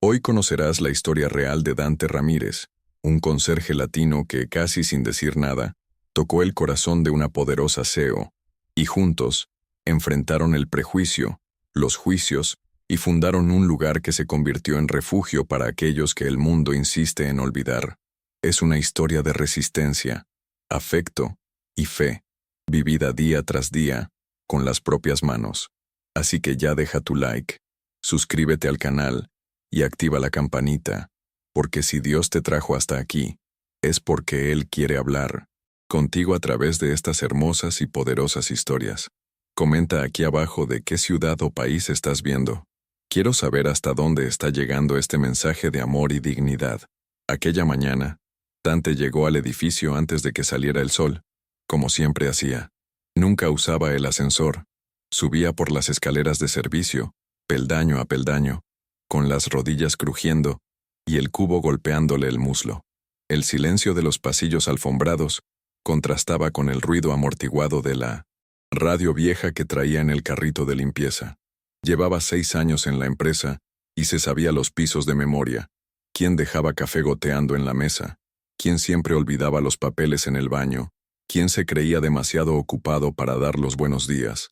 Hoy conocerás la historia real de Dante Ramírez, un conserje latino que, casi sin decir nada, tocó el corazón de una poderosa CEO, y juntos, enfrentaron el prejuicio, los juicios, y fundaron un lugar que se convirtió en refugio para aquellos que el mundo insiste en olvidar. Es una historia de resistencia, afecto y fe, vivida día tras día, con las propias manos. Así que ya deja tu like, suscríbete al canal y activa la campanita, porque si Dios te trajo hasta aquí, es porque Él quiere hablar contigo a través de estas hermosas y poderosas historias. Comenta aquí abajo de qué ciudad o país estás viendo. Quiero saber hasta dónde está llegando este mensaje de amor y dignidad. Aquella mañana, Dante llegó al edificio antes de que saliera el sol, como siempre hacía. Nunca usaba el ascensor. Subía por las escaleras de servicio, peldaño a peldaño, con las rodillas crujiendo y el cubo golpeándole el muslo. El silencio de los pasillos alfombrados contrastaba con el ruido amortiguado de la radio vieja que traía en el carrito de limpieza. Llevaba 6 años en la empresa y se sabía los pisos de memoria. Quién dejaba café goteando en la mesa, quién siempre olvidaba los papeles en el baño, quién se creía demasiado ocupado para dar los buenos días.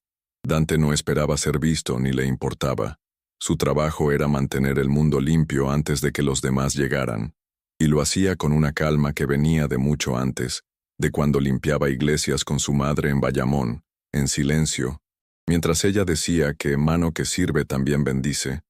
Dante no esperaba ser visto ni le importaba. Su trabajo era mantener el mundo limpio antes de que los demás llegaran, y lo hacía con una calma que venía de mucho antes, de cuando limpiaba iglesias con su madre en Bayamón, en silencio, mientras ella decía que mano que sirve también bendice.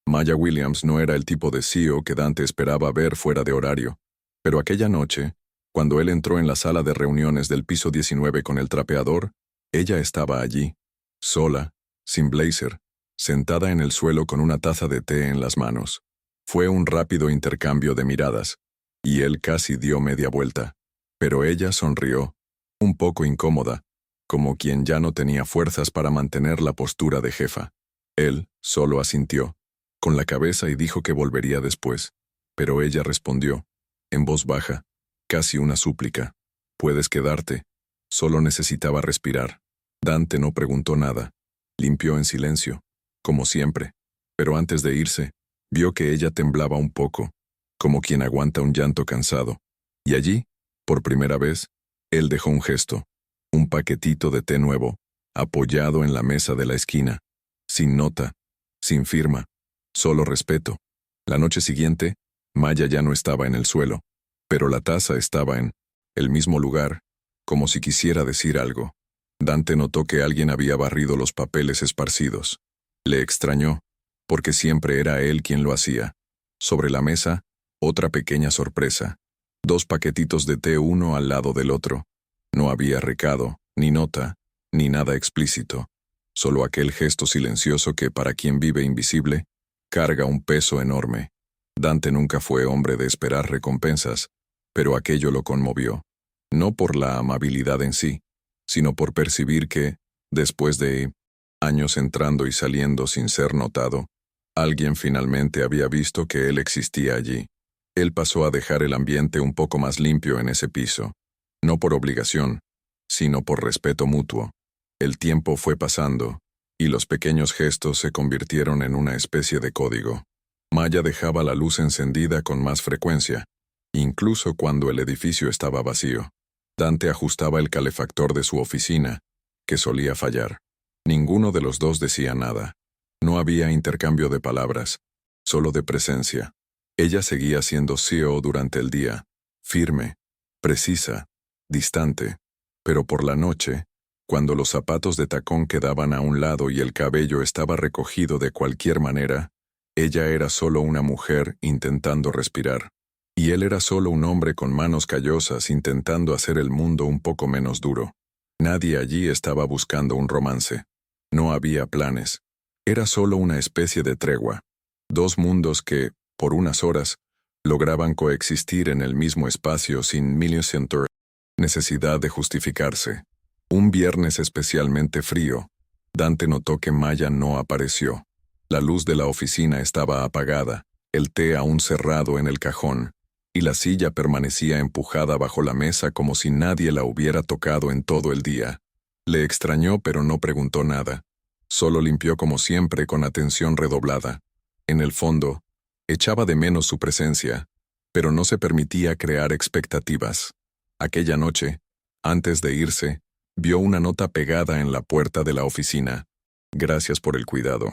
Maya Williams no era el tipo de CEO que Dante esperaba ver fuera de horario, pero aquella noche, cuando él entró en la sala de reuniones del piso 19 con el trapeador, ella estaba allí, sola, sin blazer, sentada en el suelo con una taza de té en las manos. Fue un rápido intercambio de miradas, y él casi dio media vuelta, pero ella sonrió, un poco incómoda, como quien ya no tenía fuerzas para mantener la postura de jefa. Él solo asintió, con la cabeza y dijo que volvería después, pero ella respondió, en voz baja, casi una súplica, «Puedes quedarte». Solo necesitaba respirar. Dante no preguntó nada. Limpió en silencio, como siempre, pero antes de irse, vio que ella temblaba un poco, como quien aguanta un llanto cansado. Y allí, por primera vez, él dejó un gesto, un paquetito de té nuevo, apoyado en la mesa de la esquina, sin nota, sin firma, solo respeto. La noche siguiente, Maya ya no estaba en el suelo, pero la taza estaba en el mismo lugar, como si quisiera decir algo. Dante notó que alguien había barrido los papeles esparcidos. Le extrañó, porque siempre era él quien lo hacía. Sobre la mesa, otra pequeña sorpresa. 2 paquetitos de té uno al lado del otro. No había recado, ni nota, ni nada explícito. Solo aquel gesto silencioso que, para quien vive invisible, carga un peso enorme. Dante nunca fue hombre de esperar recompensas, pero aquello lo conmovió. No por la amabilidad en sí, sino por percibir que, después de años entrando y saliendo sin ser notado, alguien finalmente había visto que él existía allí. Él pasó a dejar el ambiente un poco más limpio en ese piso, no por obligación, sino por respeto mutuo. El tiempo fue pasando, y los pequeños gestos se convirtieron en una especie de código. Maya dejaba la luz encendida con más frecuencia, incluso cuando el edificio estaba vacío. Dante ajustaba el calefactor de su oficina, que solía fallar. Ninguno de los dos decía nada. No había intercambio de palabras, solo de presencia. Ella seguía siendo CEO durante el día, firme, precisa, distante, pero por la noche, cuando los zapatos de tacón quedaban a un lado y el cabello estaba recogido de cualquier manera, ella era solo una mujer intentando respirar. Y él era solo un hombre con manos callosas intentando hacer el mundo un poco menos duro. Nadie allí estaba buscando un romance. No había planes. Era solo una especie de tregua. 2 mundos que, por unas horas, lograban coexistir en el mismo espacio sin necesidad de justificarse. Un viernes especialmente frío, Dante notó que Maya no apareció. La luz de la oficina estaba apagada, el té aún cerrado en el cajón, y la silla permanecía empujada bajo la mesa como si nadie la hubiera tocado en todo el día. Le extrañó pero no preguntó nada. Solo limpió como siempre con atención redoblada. En el fondo, Echaba de menos su presencia, pero no se permitía crear expectativas. Aquella noche, antes de irse, vio una nota pegada en la puerta de la oficina. Gracias por el cuidado.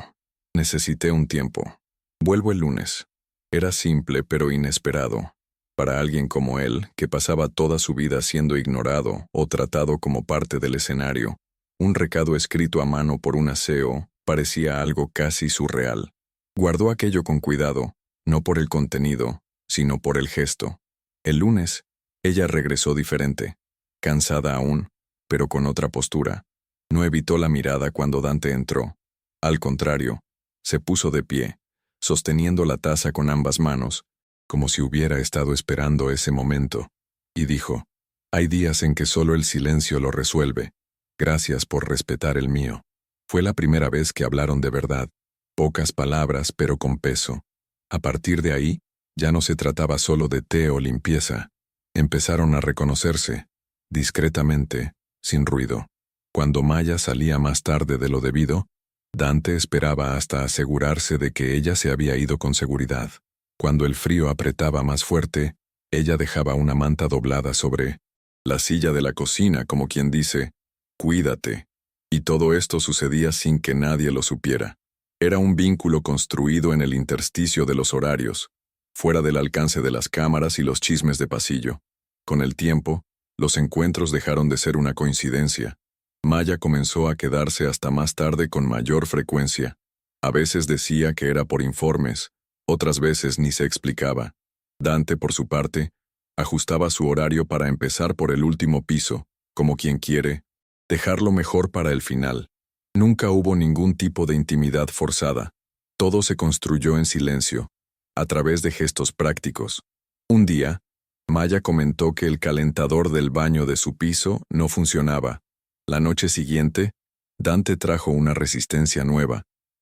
Necesité un tiempo. Vuelvo el lunes. Era simple pero inesperado. Para alguien como él, que pasaba toda su vida siendo ignorado o tratado como parte del escenario, un recado escrito a mano por un aseo parecía algo casi surreal. Guardó aquello con cuidado, no por el contenido, sino por el gesto. El lunes, ella regresó diferente, cansada aún, pero con otra postura. No evitó la mirada cuando Dante entró. Al contrario, se puso de pie, sosteniendo la taza con ambas manos, como si hubiera estado esperando ese momento, y dijo: «Hay días en que solo el silencio lo resuelve. Gracias por respetar el mío». Fue la primera vez que hablaron de verdad. Pocas palabras, pero con peso. A partir de ahí, ya no se trataba solo de té o limpieza. Empezaron a reconocerse, discretamente, sin ruido. Cuando Maya salía más tarde de lo debido, Dante esperaba hasta asegurarse de que ella se había ido con seguridad. Cuando el frío apretaba más fuerte, ella dejaba una manta doblada sobre la silla de la cocina, como quien dice: «Cuídate». Y todo esto sucedía sin que nadie lo supiera. Era un vínculo construido en el intersticio de los horarios, fuera del alcance de las cámaras y los chismes de pasillo. Con el tiempo, los encuentros dejaron de ser una coincidencia. Maya comenzó a quedarse hasta más tarde con mayor frecuencia. A veces decía que era por informes, otras veces ni se explicaba. Dante, por su parte, ajustaba su horario para empezar por el último piso, como quien quiere dejarlo mejor para el final. Nunca hubo ningún tipo de intimidad forzada. Todo se construyó en silencio, a través de gestos prácticos. Un día, Maya comentó que el calentador del baño de su piso no funcionaba. La noche siguiente, Dante trajo una resistencia nueva,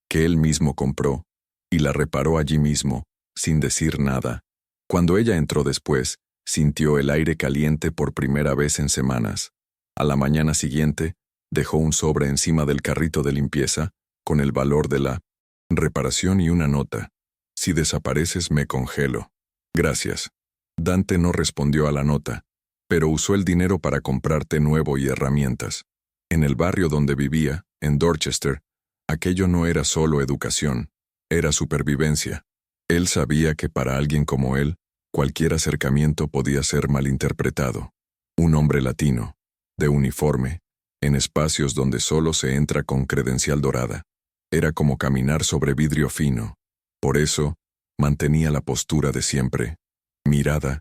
que él mismo compró, y la reparó allí mismo, sin decir nada. Cuando ella entró después, sintió el aire caliente por primera vez en semanas. A la mañana siguiente, dejó un sobre encima del carrito de limpieza, con el valor de la reparación y una nota: «Si desapareces me congelo. Gracias». Dante no respondió a la nota, pero usó el dinero para comprar té nuevo y herramientas. En el barrio donde vivía, en Dorchester, aquello no era solo educación, era supervivencia. Él sabía que para alguien como él, cualquier acercamiento podía ser malinterpretado. Un hombre latino, de uniforme, en espacios donde solo se entra con credencial dorada. Era como caminar sobre vidrio fino. Por eso, mantenía la postura de siempre. Mirada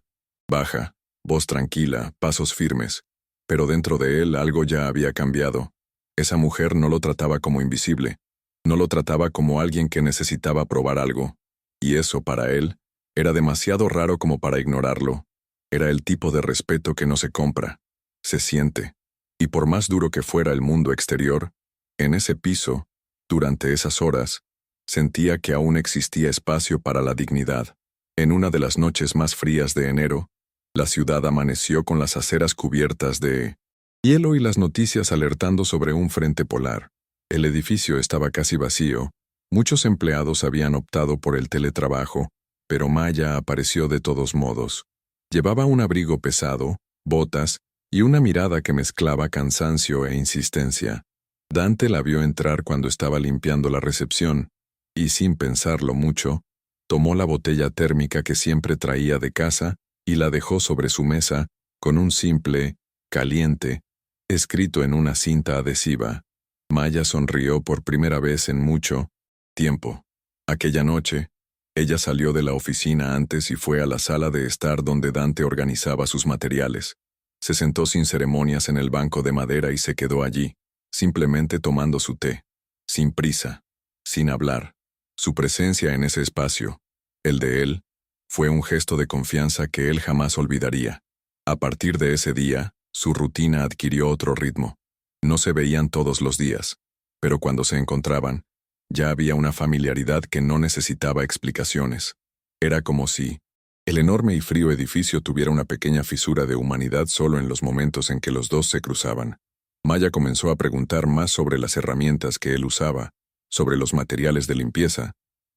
baja, voz tranquila, pasos firmes. Pero dentro de él algo ya había cambiado. Esa mujer no lo trataba como invisible. No lo trataba como alguien que necesitaba probar algo. Y eso, para él, era demasiado raro como para ignorarlo. Era el tipo de respeto que no se compra, se siente. Y por más duro que fuera el mundo exterior, en ese piso, durante esas horas, sentía que aún existía espacio para la dignidad. En una de las noches más frías de enero, la ciudad amaneció con las aceras cubiertas de hielo y las noticias alertando sobre un frente polar. El edificio estaba casi vacío. Muchos empleados habían optado por el teletrabajo, pero Maya apareció de todos modos. Llevaba un abrigo pesado, botas y una mirada que mezclaba cansancio e insistencia. Dante la vio entrar cuando estaba limpiando la recepción, y sin pensarlo mucho, tomó la botella térmica que siempre traía de casa y la dejó sobre su mesa con un simple «caliente» escrito en una cinta adhesiva. Maya sonrió por primera vez en mucho tiempo. Aquella noche, ella salió de la oficina antes y fue a la sala de estar donde Dante organizaba sus materiales. Se sentó sin ceremonias en el banco de madera y se quedó allí, simplemente tomando su té, sin prisa, sin hablar. Su presencia en ese espacio, el de él, fue un gesto de confianza que él jamás olvidaría. A partir de ese día, su rutina adquirió otro ritmo. No se veían todos los días, pero cuando se encontraban, ya había una familiaridad que no necesitaba explicaciones. Era como si el enorme y frío edificio tuviera una pequeña fisura de humanidad solo en los momentos en que los dos se cruzaban. Maya comenzó a preguntar más sobre las herramientas que él usaba, sobre los materiales de limpieza,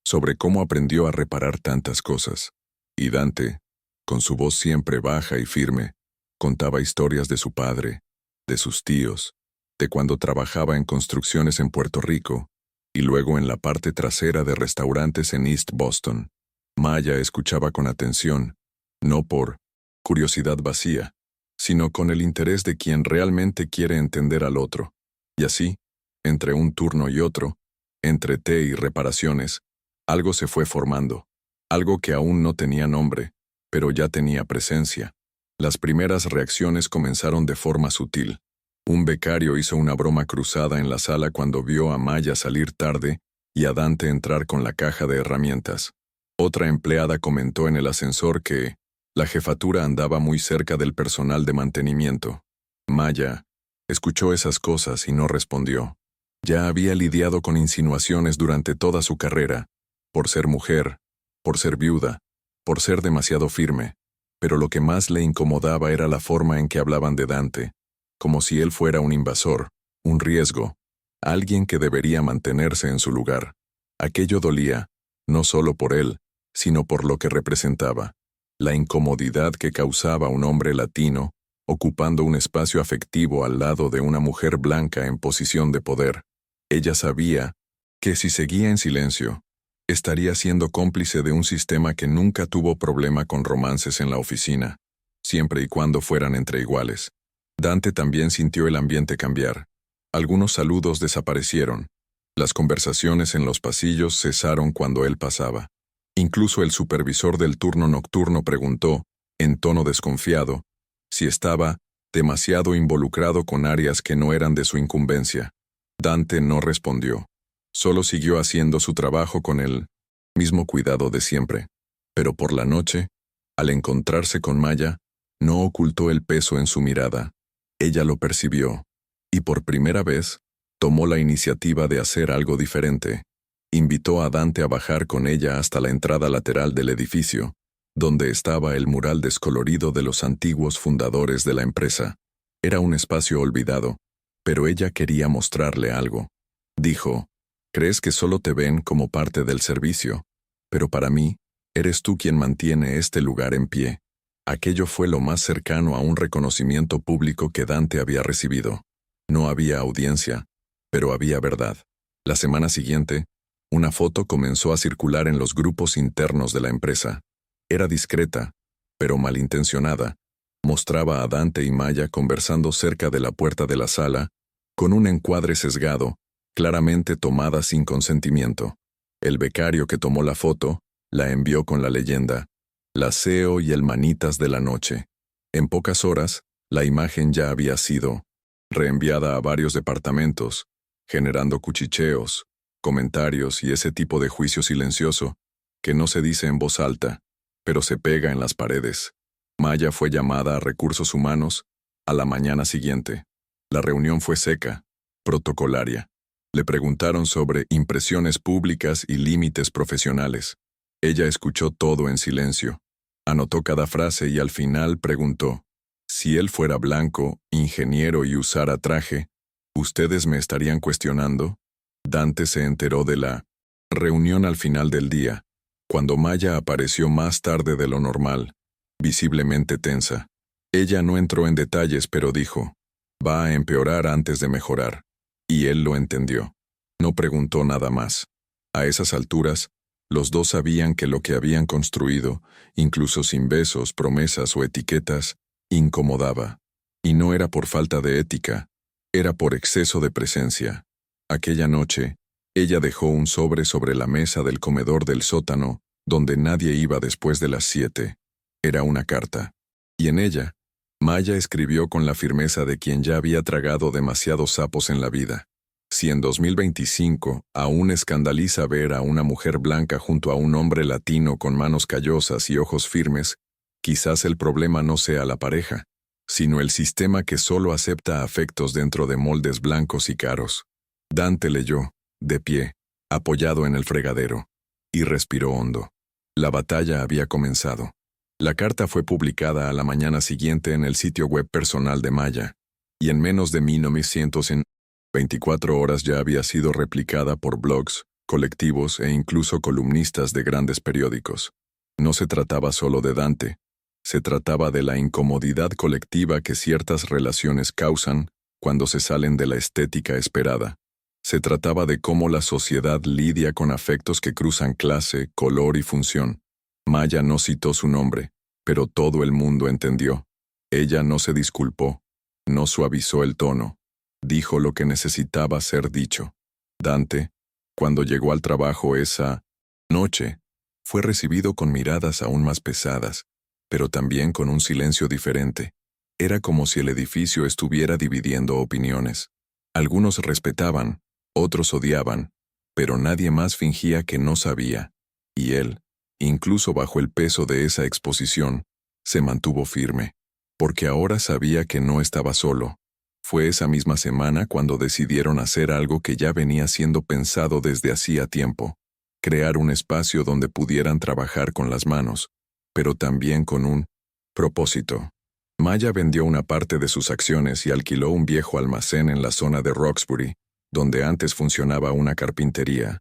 sobre cómo aprendió a reparar tantas cosas. Y Dante, con su voz siempre baja y firme, contaba historias de su padre, de sus tíos, de cuando trabajaba en construcciones en Puerto Rico, y luego en la parte trasera de restaurantes en East Boston. Maya escuchaba con atención, no por curiosidad vacía, sino con el interés de quien realmente quiere entender al otro. Y así, entre un turno y otro, entre té y reparaciones, algo se fue formando, algo que aún no tenía nombre, pero ya tenía presencia. Las primeras reacciones comenzaron de forma sutil. Un becario hizo una broma cruzada en la sala cuando vio a Maya salir tarde y a Dante entrar con la caja de herramientas. Otra empleada comentó en el ascensor que la jefatura andaba muy cerca del personal de mantenimiento. Maya escuchó esas cosas y no respondió. Ya había lidiado con insinuaciones durante toda su carrera, por ser mujer, por ser viuda, por ser demasiado firme, pero lo que más le incomodaba era la forma en que hablaban de Dante, como si él fuera un invasor, un riesgo, alguien que debería mantenerse en su lugar. Aquello dolía, no solo por él, sino por lo que representaba, la incomodidad que causaba un hombre latino ocupando un espacio afectivo al lado de una mujer blanca en posición de poder. Ella sabía que si seguía en silencio, estaría siendo cómplice de un sistema que nunca tuvo problema con romances en la oficina, siempre y cuando fueran entre iguales. Dante también sintió el ambiente cambiar. Algunos saludos desaparecieron. Las conversaciones en los pasillos cesaron cuando él pasaba. Incluso el supervisor del turno nocturno preguntó, en tono desconfiado, si estaba demasiado involucrado con áreas que no eran de su incumbencia. Dante no respondió. Solo siguió haciendo su trabajo con el mismo cuidado de siempre. Pero por la noche, al encontrarse con Maya, no ocultó el peso en su mirada. Ella lo percibió, y por primera vez, tomó la iniciativa de hacer algo diferente. Invitó a Dante a bajar con ella hasta la entrada lateral del edificio, donde estaba el mural descolorido de los antiguos fundadores de la empresa. Era un espacio olvidado, pero ella quería mostrarle algo. Dijo, «Crees que solo te ven como parte del servicio, pero para mí, eres tú quien mantiene este lugar en pie». Aquello fue lo más cercano a un reconocimiento público que Dante había recibido. No había audiencia, pero había verdad. La semana siguiente, una foto comenzó a circular en los grupos internos de la empresa. Era discreta, pero malintencionada. Mostraba a Dante y Maya conversando cerca de la puerta de la sala, con un encuadre sesgado, claramente tomada sin consentimiento. El becario que tomó la foto la envió con la leyenda, «La CEO y el manitas de la noche». En pocas horas, la imagen ya había sido reenviada a varios departamentos, generando cuchicheos, comentarios y ese tipo de juicio silencioso que no se dice en voz alta, pero se pega en las paredes. Maya fue llamada a Recursos Humanos a la mañana siguiente. La reunión fue seca, protocolaria. Le preguntaron sobre impresiones públicas y límites profesionales. Ella escuchó todo en silencio. Anotó cada frase y al final preguntó, «Si él fuera blanco, ingeniero y usara traje, ¿ustedes me estarían cuestionando?» Dante se enteró de la reunión al final del día, cuando Maya apareció más tarde de lo normal, visiblemente tensa. Ella no entró en detalles, pero dijo, «Va a empeorar antes de mejorar». Y él lo entendió. No preguntó nada más. A esas alturas, los dos sabían que lo que habían construido, incluso sin besos, promesas o etiquetas, incomodaba. Y no era por falta de ética, era por exceso de presencia. Aquella noche, ella dejó un sobre la mesa del comedor del sótano, donde nadie iba después de las 7. Era una carta. Y en ella, Maya escribió con la firmeza de quien ya había tragado demasiados sapos en la vida. Si en 2025 aún escandaliza ver a una mujer blanca junto a un hombre latino con manos callosas y ojos firmes, quizás el problema no sea la pareja, sino el sistema que solo acepta afectos dentro de moldes blancos y caros. Dante leyó, de pie, apoyado en el fregadero, y respiró hondo. La batalla había comenzado. La carta fue publicada a la mañana siguiente en el sitio web personal de Maya, y en menos de 1924 horas ya había sido replicada por blogs, colectivos e incluso columnistas de grandes periódicos. No se trataba solo de Dante, se trataba de la incomodidad colectiva que ciertas relaciones causan cuando se salen de la estética esperada. Se trataba de cómo la sociedad lidia con afectos que cruzan clase, color y función. Maya no citó su nombre, pero todo el mundo entendió. Ella no se disculpó, no suavizó el tono, dijo lo que necesitaba ser dicho. Dante, cuando llegó al trabajo esa noche, fue recibido con miradas aún más pesadas, pero también con un silencio diferente. Era como si el edificio estuviera dividiendo opiniones. Algunos respetaban, otros odiaban, pero nadie más fingía que no sabía. Y él, incluso bajo el peso de esa exposición, se mantuvo firme, porque ahora sabía que no estaba solo. Fue esa misma semana cuando decidieron hacer algo que ya venía siendo pensado desde hacía tiempo: crear un espacio donde pudieran trabajar con las manos, pero también con un propósito. Maya vendió una parte de sus acciones y alquiló un viejo almacén en la zona de Roxbury, donde antes funcionaba una carpintería.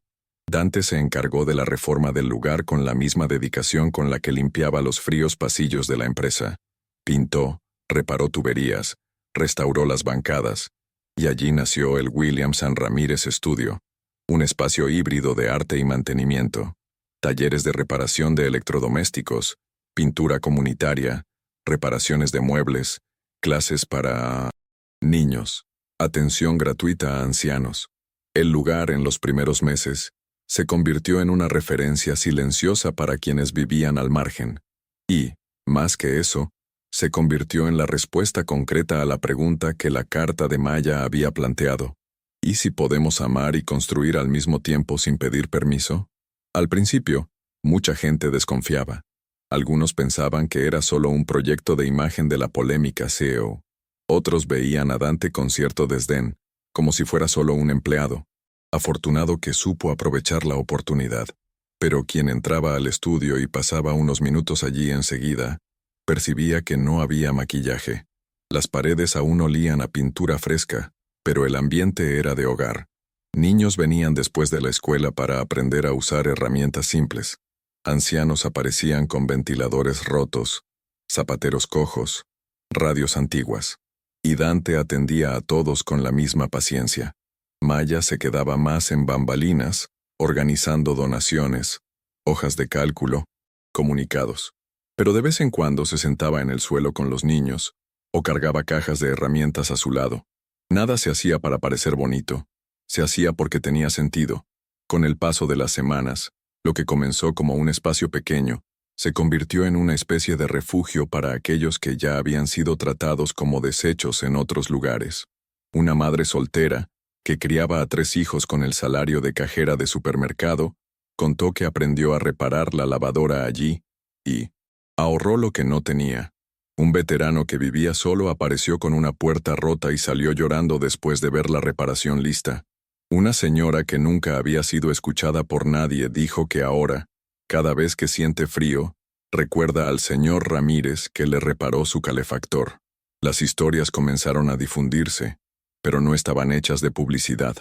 Dante se encargó de la reforma del lugar con la misma dedicación con la que limpiaba los fríos pasillos de la empresa. Pintó, reparó tuberías, restauró las bancadas, y allí nació el William San Ramírez Studio, un espacio híbrido de arte y mantenimiento, talleres de reparación de electrodomésticos, pintura comunitaria, reparaciones de muebles, clases para niños, atención gratuita a ancianos. El lugar, en los primeros meses, se convirtió en una referencia silenciosa para quienes vivían al margen. Y, más que eso, se convirtió en la respuesta concreta a la pregunta que la carta de Maya había planteado: ¿y si podemos amar y construir al mismo tiempo sin pedir permiso? Al principio, mucha gente desconfiaba. Algunos pensaban que era solo un proyecto de imagen de la polémica CEO. Otros veían a Dante con cierto desdén, como si fuera solo un empleado, afortunado que supo aprovechar la oportunidad. Pero quien entraba al estudio y pasaba unos minutos allí enseguida, percibía que no había maquillaje. Las paredes aún olían a pintura fresca, pero el ambiente era de hogar. Niños venían después de la escuela para aprender a usar herramientas simples. Ancianos aparecían con ventiladores rotos, zapateros cojos, radios antiguas. Y Dante atendía a todos con la misma paciencia. Maya se quedaba más en bambalinas, organizando donaciones, hojas de cálculo, comunicados. Pero de vez en cuando se sentaba en el suelo con los niños, o cargaba cajas de herramientas a su lado. Nada se hacía para parecer bonito. Se hacía porque tenía sentido. Con el paso de las semanas, lo que comenzó como un espacio pequeño, se convirtió en una especie de refugio para aquellos que ya habían sido tratados como desechos en otros lugares. Una madre soltera, que criaba a 3 hijos con el salario de cajera de supermercado, contó que aprendió a reparar la lavadora allí, y ahorró lo que no tenía. Un veterano que vivía solo apareció con una puerta rota y salió llorando después de ver la reparación lista. Una señora que nunca había sido escuchada por nadie dijo que ahora, cada vez que siente frío, recuerda al señor Ramírez que le reparó su calefactor. Las historias comenzaron a difundirse, pero no estaban hechas de publicidad,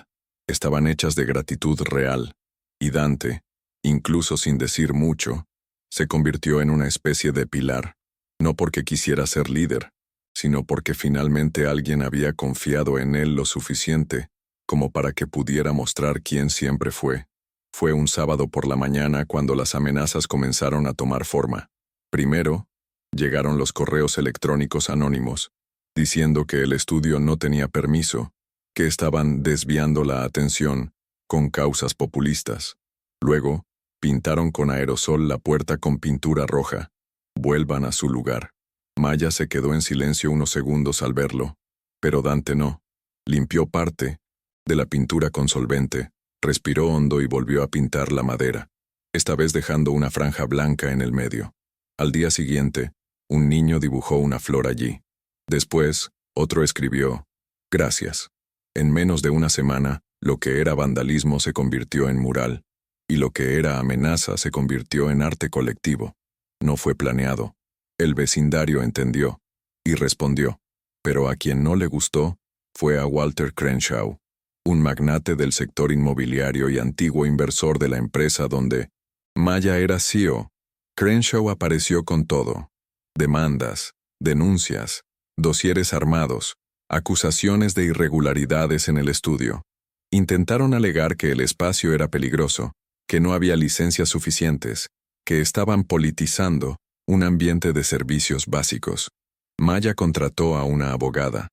estaban hechas de gratitud real. Y Dante, incluso sin decir mucho, se convirtió en una especie de pilar, no porque quisiera ser líder, sino porque finalmente alguien había confiado en él lo suficiente como para que pudiera mostrar quién siempre fue. Fue un sábado por la mañana cuando las amenazas comenzaron a tomar forma. Primero, llegaron los correos electrónicos anónimos, diciendo que el estudio no tenía permiso, que estaban desviando la atención con causas populistas. Luego, pintaron con aerosol la puerta con pintura roja. Vuelvan a su lugar. Maya se quedó en silencio unos segundos al verlo, pero Dante no. Limpió parte de la pintura con solvente, respiró hondo y volvió a pintar la madera, esta vez dejando una franja blanca en el medio. Al día siguiente, un niño dibujó una flor allí. Después, otro escribió: «Gracias». En menos de una semana, lo que era vandalismo se convirtió en mural, y lo que era amenaza se convirtió en arte colectivo. No fue planeado. El vecindario entendió y respondió, pero a quien no le gustó fue a Walter Crenshaw. un magnate del sector inmobiliario y antiguo inversor de la empresa donde Maya era CEO. Crenshaw apareció con todo: demandas, denuncias, dosieres armados, acusaciones de irregularidades en el estudio. Intentaron alegar que el espacio era peligroso, que no había licencias suficientes, que estaban politizando un ambiente de servicios básicos. Maya contrató a una abogada,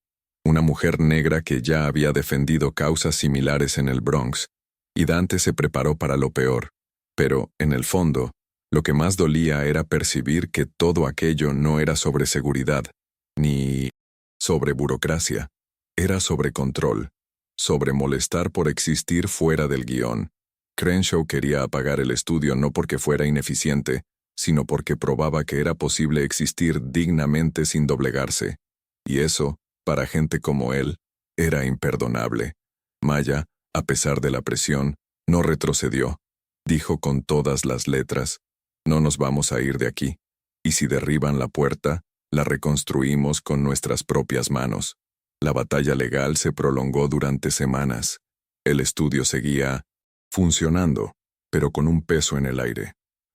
una mujer negra que ya había defendido causas similares en el Bronx, y Dante se preparó para lo peor. Pero, en el fondo, lo que más dolía era percibir que todo aquello no era sobre seguridad, ni sobre burocracia. Era sobre control, sobre molestar por existir fuera del guión. Crenshaw quería apagar el estudio no porque fuera ineficiente, sino porque probaba que era posible existir dignamente sin doblegarse. Y eso, para gente como él, era imperdonable. Maya, a pesar de la presión, no retrocedió. Dijo con todas las letras: no nos vamos a ir de aquí. Y si derriban la puerta, la reconstruimos con nuestras propias manos. La batalla legal se prolongó durante semanas. El estudio seguía funcionando, pero con un peso en el aire.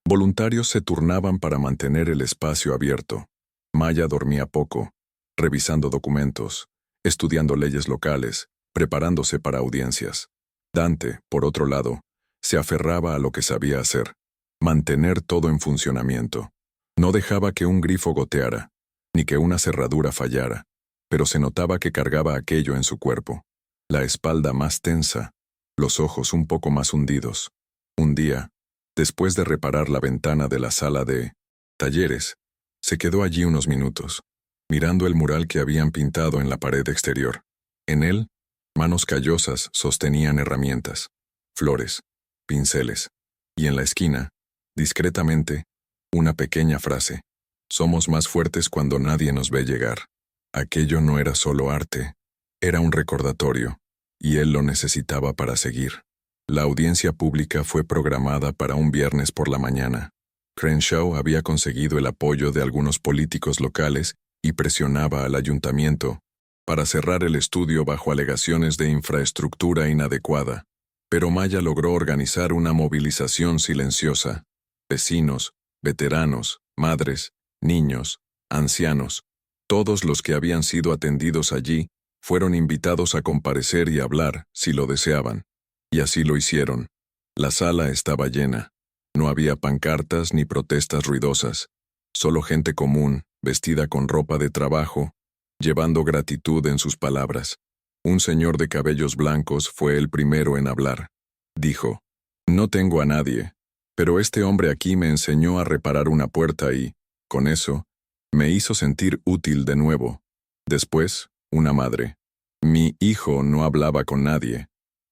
Voluntarios se turnaban para mantener el espacio abierto. Maya dormía poco, revisando documentos, estudiando leyes locales, preparándose para audiencias. Dante, por otro lado, se aferraba a lo que sabía hacer: mantener todo en funcionamiento. No dejaba que un grifo goteara, ni que una cerradura fallara, pero se notaba que cargaba aquello en su cuerpo. La espalda más tensa, los ojos un poco más hundidos. Un día, después de reparar la ventana de la sala de talleres, se quedó allí unos minutos, mirando el mural que habían pintado en la pared exterior. En él, manos callosas sostenían herramientas, flores, pinceles, y en la esquina, discretamente, una pequeña frase: somos más fuertes cuando nadie nos ve llegar. Aquello no era solo arte, era un recordatorio, y él lo necesitaba para seguir. La audiencia pública fue programada para un viernes por la mañana. Crenshaw había conseguido el apoyo de algunos políticos locales y presionaba al ayuntamiento para cerrar el estudio bajo alegaciones de infraestructura inadecuada. Pero Maya logró organizar una movilización silenciosa. Vecinos, veteranos, madres, niños, ancianos, todos los que habían sido atendidos allí, fueron invitados a comparecer y hablar, si lo deseaban. Y así lo hicieron. La sala estaba llena. No había pancartas ni protestas ruidosas. Solo gente común, vestida con ropa de trabajo, llevando gratitud en sus palabras. Un señor de cabellos blancos fue el primero en hablar. Dijo: no tengo a nadie, pero este hombre aquí me enseñó a reparar una puerta y, con eso, me hizo sentir útil de nuevo. Después, una madre: mi hijo no hablaba con nadie.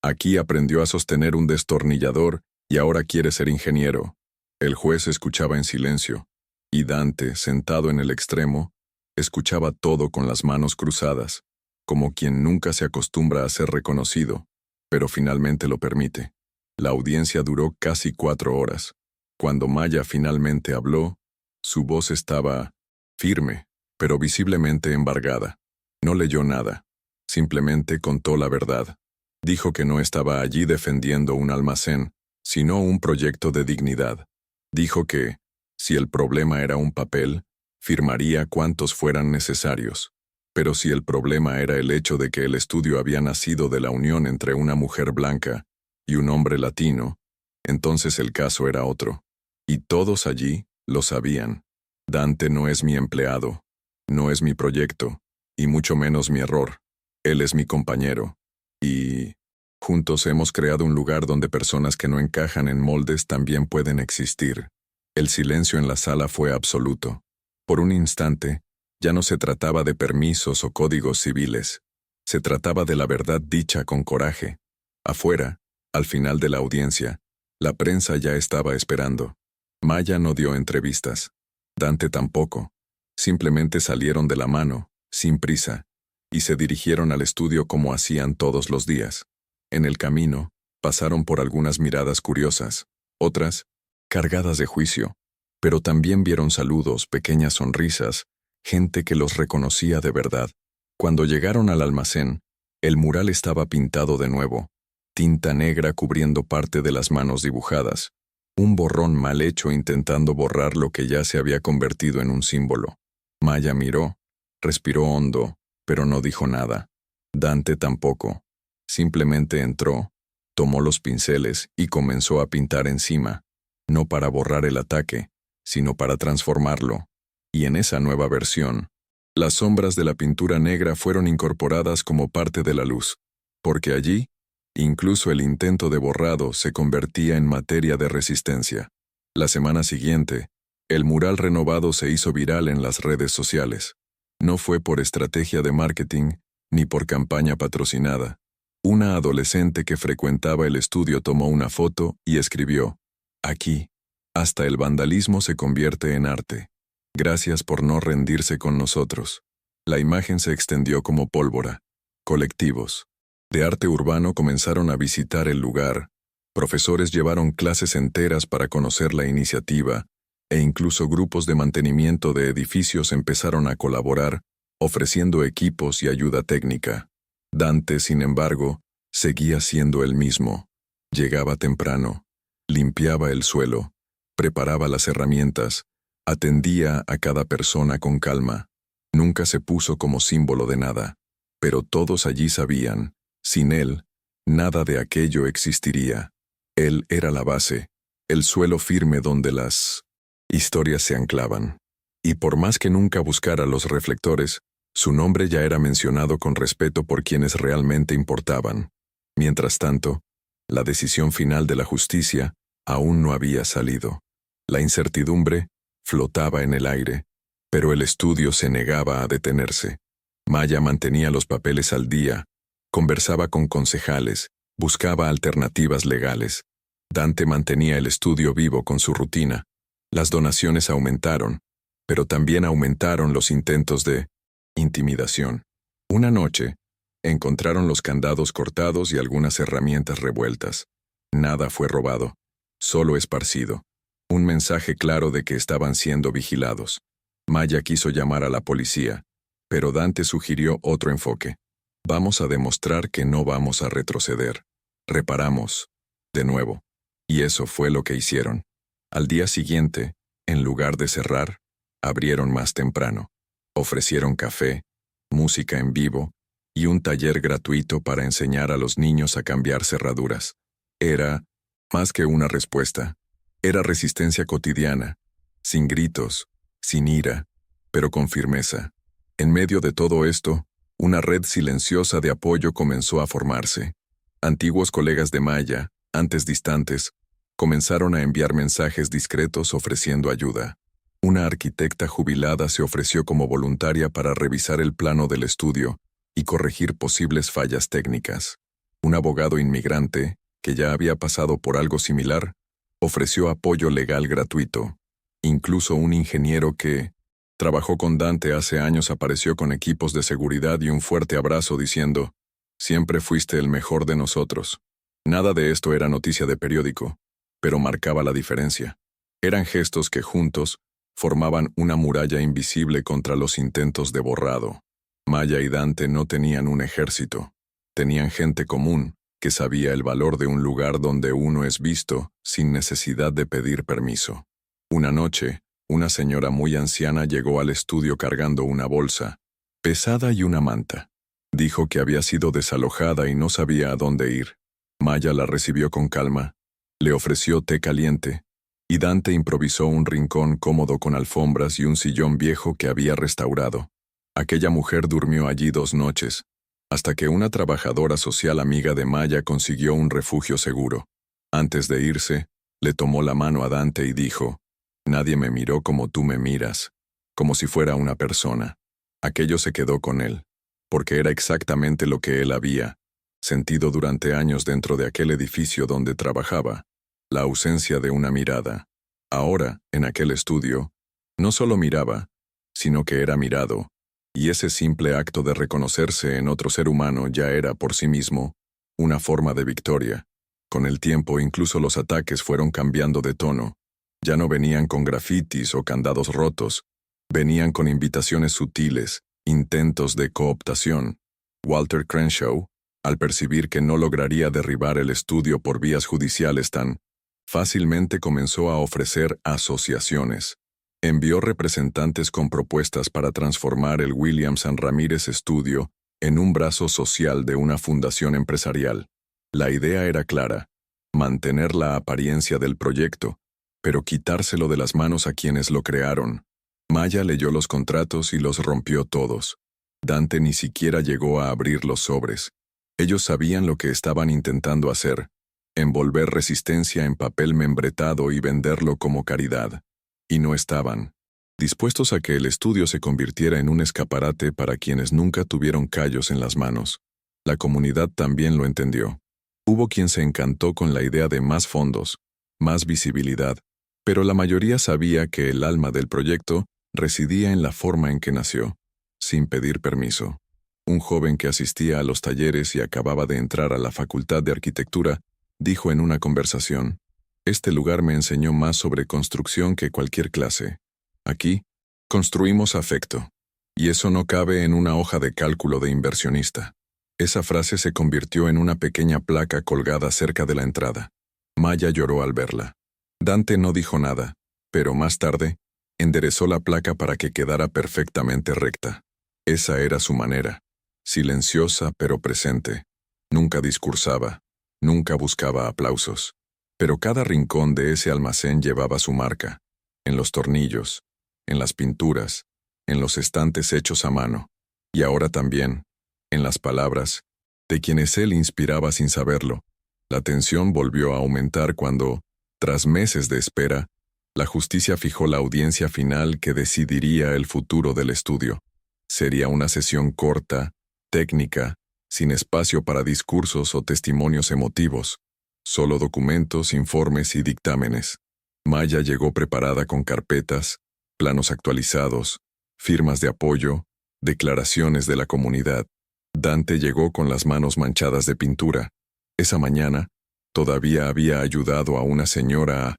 Aquí aprendió a sostener un destornillador y ahora quiere ser ingeniero. El juez escuchaba en silencio, y Dante, sentado en el extremo, escuchaba todo con las manos cruzadas, como quien nunca se acostumbra a ser reconocido, pero finalmente lo permite. La audiencia duró casi 4 horas. Cuando Maya finalmente habló, su voz estaba firme, pero visiblemente embargada. No leyó nada. Simplemente contó la verdad. Dijo que no estaba allí defendiendo un almacén, sino un proyecto de dignidad. Dijo que, si el problema era un papel, firmaría cuantos fueran necesarios. Pero si el problema era el hecho de que el estudio había nacido de la unión entre una mujer blanca y un hombre latino, entonces el caso era otro. Y todos allí lo sabían. Dante no es mi empleado, no es mi proyecto, y mucho menos mi error. Él es mi compañero. Y juntos hemos creado un lugar donde personas que no encajan en moldes también pueden existir. El silencio en la sala fue absoluto. Por un instante, ya no se trataba de permisos o códigos civiles. Se trataba de la verdad dicha con coraje. Afuera, al final de la audiencia, la prensa ya estaba esperando. Maya no dio entrevistas. Dante tampoco. Simplemente salieron de la mano, sin prisa, y se dirigieron al estudio como hacían todos los días. En el camino, pasaron por algunas miradas curiosas, otras, cargadas de juicio, pero también vieron saludos, pequeñas sonrisas, gente que los reconocía de verdad. Cuando llegaron al almacén, El mural estaba pintado de nuevo, tinta negra cubriendo parte de las manos dibujadas, un borrón mal hecho intentando borrar lo que ya se había convertido en un símbolo. Maya miró, respiró hondo, pero no dijo nada. Dante tampoco. Simplemente entró, tomó los pinceles y comenzó a pintar encima, no para borrar el ataque, sino para transformarlo. Y en esa nueva versión, las sombras de la pintura negra fueron incorporadas como parte de la luz, porque allí, incluso el intento de borrado se convertía en materia de resistencia. La semana siguiente, el mural renovado se hizo viral en las redes sociales. No fue por estrategia de marketing, ni por campaña patrocinada. Una adolescente que frecuentaba el estudio tomó una foto y escribió: «Aquí, hasta el vandalismo se convierte en arte. Gracias por no rendirse con nosotros». La imagen se extendió como pólvora. Colectivos de arte urbano comenzaron a visitar el lugar, profesores llevaron clases enteras para conocer la iniciativa, e incluso grupos de mantenimiento de edificios empezaron a colaborar, ofreciendo equipos y ayuda técnica. Dante, sin embargo, seguía siendo el mismo. Llegaba temprano, limpiaba el suelo, preparaba las herramientas, atendía a cada persona con calma. Nunca se puso como símbolo de nada, pero todos allí sabían, sin él, nada de aquello existiría. Él era la base, el suelo firme donde las historias se anclaban. Y por más que nunca buscara los reflectores, su nombre ya era mencionado con respeto por quienes realmente importaban. Mientras tanto, la decisión final de la justicia aún no había salido. La incertidumbre flotaba en el aire, pero el estudio se negaba a detenerse. Maya mantenía los papeles al día, conversaba con concejales, buscaba alternativas legales. Dante mantenía el estudio vivo con su rutina. Las donaciones aumentaron, pero también aumentaron los intentos de intimidación. Una noche, encontraron los candados cortados y algunas herramientas revueltas. Nada fue robado, solo esparcido. Un mensaje claro de que estaban siendo vigilados. Maya quiso llamar a la policía, pero Dante sugirió otro enfoque. Vamos a demostrar que no vamos a retroceder. Reparamos, de nuevo. Y eso fue lo que hicieron. Al día siguiente, en lugar de cerrar, abrieron más temprano. Ofrecieron café, música en vivo y un taller gratuito para enseñar a los niños a cambiar cerraduras. Era más que una respuesta. Era resistencia cotidiana, sin gritos, sin ira, pero con firmeza. En medio de todo esto, una red silenciosa de apoyo comenzó a formarse. Antiguos colegas de Maya, antes distantes, comenzaron a enviar mensajes discretos ofreciendo ayuda. Una arquitecta jubilada se ofreció como voluntaria para revisar el plano del estudio y corregir posibles fallas técnicas. Un abogado inmigrante, que ya había pasado por algo similar, ofreció apoyo legal gratuito. Incluso un ingeniero que trabajó con Dante hace años apareció con equipos de seguridad y un fuerte abrazo diciendo: «Siempre fuiste el mejor de nosotros». Nada de esto era noticia de periódico, pero marcaba la diferencia. Eran gestos que juntos formaban una muralla invisible contra los intentos de borrado. Maya y Dante no tenían un ejército, tenían gente común que sabía el valor de un lugar donde uno es visto sin necesidad de pedir permiso. Una noche, una señora muy anciana llegó al estudio cargando una bolsa, pesada y una manta. Dijo que había sido desalojada y no sabía a dónde ir. Maya la recibió con calma, le ofreció té caliente, y Dante improvisó un rincón cómodo con alfombras y un sillón viejo que había restaurado. Aquella mujer durmió allí 2 noches, hasta que una trabajadora social amiga de Maya consiguió un refugio seguro. Antes de irse, le tomó la mano a Dante y dijo: «Nadie me miró como tú me miras, como si fuera una persona». Aquello se quedó con él, porque era exactamente lo que él había sentido durante años dentro de aquel edificio donde trabajaba, la ausencia de una mirada. Ahora, en aquel estudio, no solo miraba, sino que era mirado, y ese simple acto de reconocerse en otro ser humano ya era por sí mismo una forma de victoria. Con el tiempo incluso los ataques fueron cambiando de tono. Ya no venían con grafitis o candados rotos, venían con invitaciones sutiles, intentos de cooptación. Walter Crenshaw, Al percibir que no lograría derribar el estudio por vías judiciales tan fácilmente, comenzó a ofrecer asociaciones. Envió representantes con propuestas para transformar el William San Ramírez Estudio en un brazo social de una fundación empresarial. La idea era clara: mantener la apariencia del proyecto, pero quitárselo de las manos a quienes lo crearon. Maya leyó los contratos y los rompió todos. Dante ni siquiera llegó a abrir los sobres. Ellos sabían lo que estaban intentando hacer: envolver Resistencia en papel membretado y venderlo como caridad. Y no estaban dispuestos a que el estudio se convirtiera en un escaparate para quienes nunca tuvieron callos en las manos. La comunidad también lo entendió. Hubo quien se encantó con la idea de más fondos, más visibilidad, pero la mayoría sabía que el alma del proyecto residía en la forma en que nació, sin pedir permiso. Un joven que asistía a los talleres y acababa de entrar a la Facultad de Arquitectura dijo en una conversación: «Este lugar me enseñó más sobre construcción que cualquier clase. Aquí, construimos afecto. Y eso no cabe en una hoja de cálculo de inversionista». Esa frase se convirtió en una pequeña placa colgada cerca de la entrada. Maya lloró al verla. Dante no dijo nada, pero más tarde enderezó la placa para que quedara perfectamente recta. Esa era su manera, silenciosa pero presente. Nunca discursaba, nunca buscaba aplausos. Pero cada rincón de ese almacén llevaba su marca: en los tornillos, en las pinturas, en los estantes hechos a mano, y ahora también en las palabras de quienes él inspiraba sin saberlo. La tensión volvió a aumentar cuando, tras meses de espera, la justicia fijó la audiencia final que decidiría el futuro del estudio. Sería una sesión corta, técnica, sin espacio para discursos o testimonios emotivos, solo documentos, informes y dictámenes. Maya llegó preparada con carpetas, planos actualizados, firmas de apoyo, declaraciones de la comunidad. Dante llegó con las manos manchadas de pintura. Esa mañana, todavía había ayudado a una señora a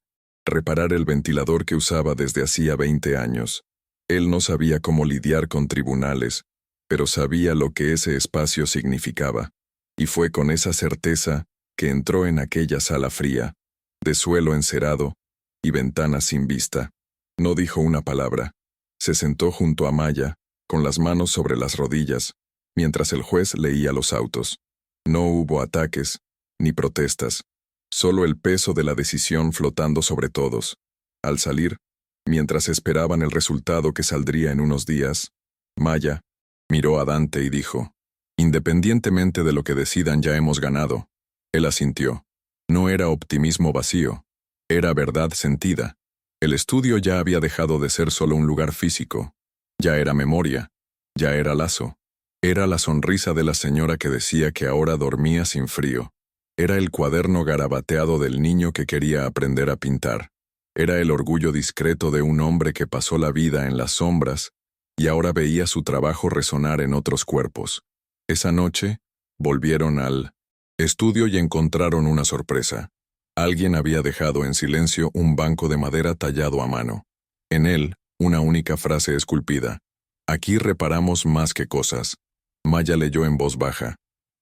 reparar el ventilador que usaba desde hacía 20 años. Él no sabía cómo lidiar con tribunales, pero sabía lo que ese espacio significaba. Y fue con esa certeza que entró en aquella sala fría, de suelo encerado y ventanas sin vista. No dijo una palabra. Se sentó junto a Maya, con las manos sobre las rodillas, mientras el juez leía los autos. No hubo ataques, ni protestas, solo el peso de la decisión flotando sobre todos. Al salir, mientras esperaban el resultado que saldría en unos días, Maya miró a Dante y dijo: «Independientemente de lo que decidan, ya hemos ganado». Él asintió. No era optimismo vacío, era verdad sentida. El estudio ya había dejado de ser solo un lugar físico. Ya era memoria, ya era lazo. Era la sonrisa de la señora que decía que ahora dormía sin frío. Era el cuaderno garabateado del niño que quería aprender a pintar. Era el orgullo discreto de un hombre que pasó la vida en las sombras y ahora veía su trabajo resonar en otros cuerpos. Esa noche, volvieron al estudio y encontraron una sorpresa. Alguien había dejado en silencio un banco de madera tallado a mano. En él, una única frase esculpida: «Aquí reparamos más que cosas». Maya leyó en voz baja.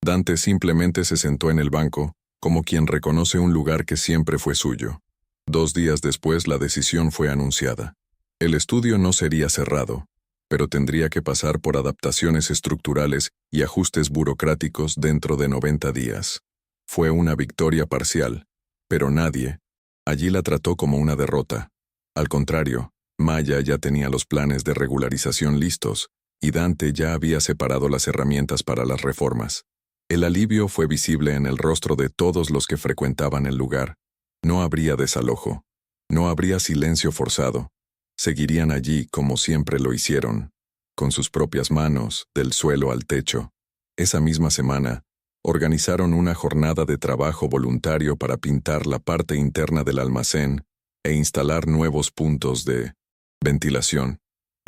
Dante simplemente se sentó en el banco, como quien reconoce un lugar que siempre fue suyo. 2 días después la decisión fue anunciada. El estudio no sería cerrado, pero tendría que pasar por adaptaciones estructurales y ajustes burocráticos dentro de 90 días. Fue una victoria parcial, pero nadie allí la trató como una derrota. Al contrario, Maya ya tenía los planes de regularización listos, y Dante ya había separado las herramientas para las reformas. El alivio fue visible en el rostro de todos los que frecuentaban el lugar. No habría desalojo, no habría silencio forzado. Seguirían allí como siempre lo hicieron, con sus propias manos, del suelo al techo. Esa misma semana, organizaron una jornada de trabajo voluntario para pintar la parte interna del almacén e instalar nuevos puntos de ventilación.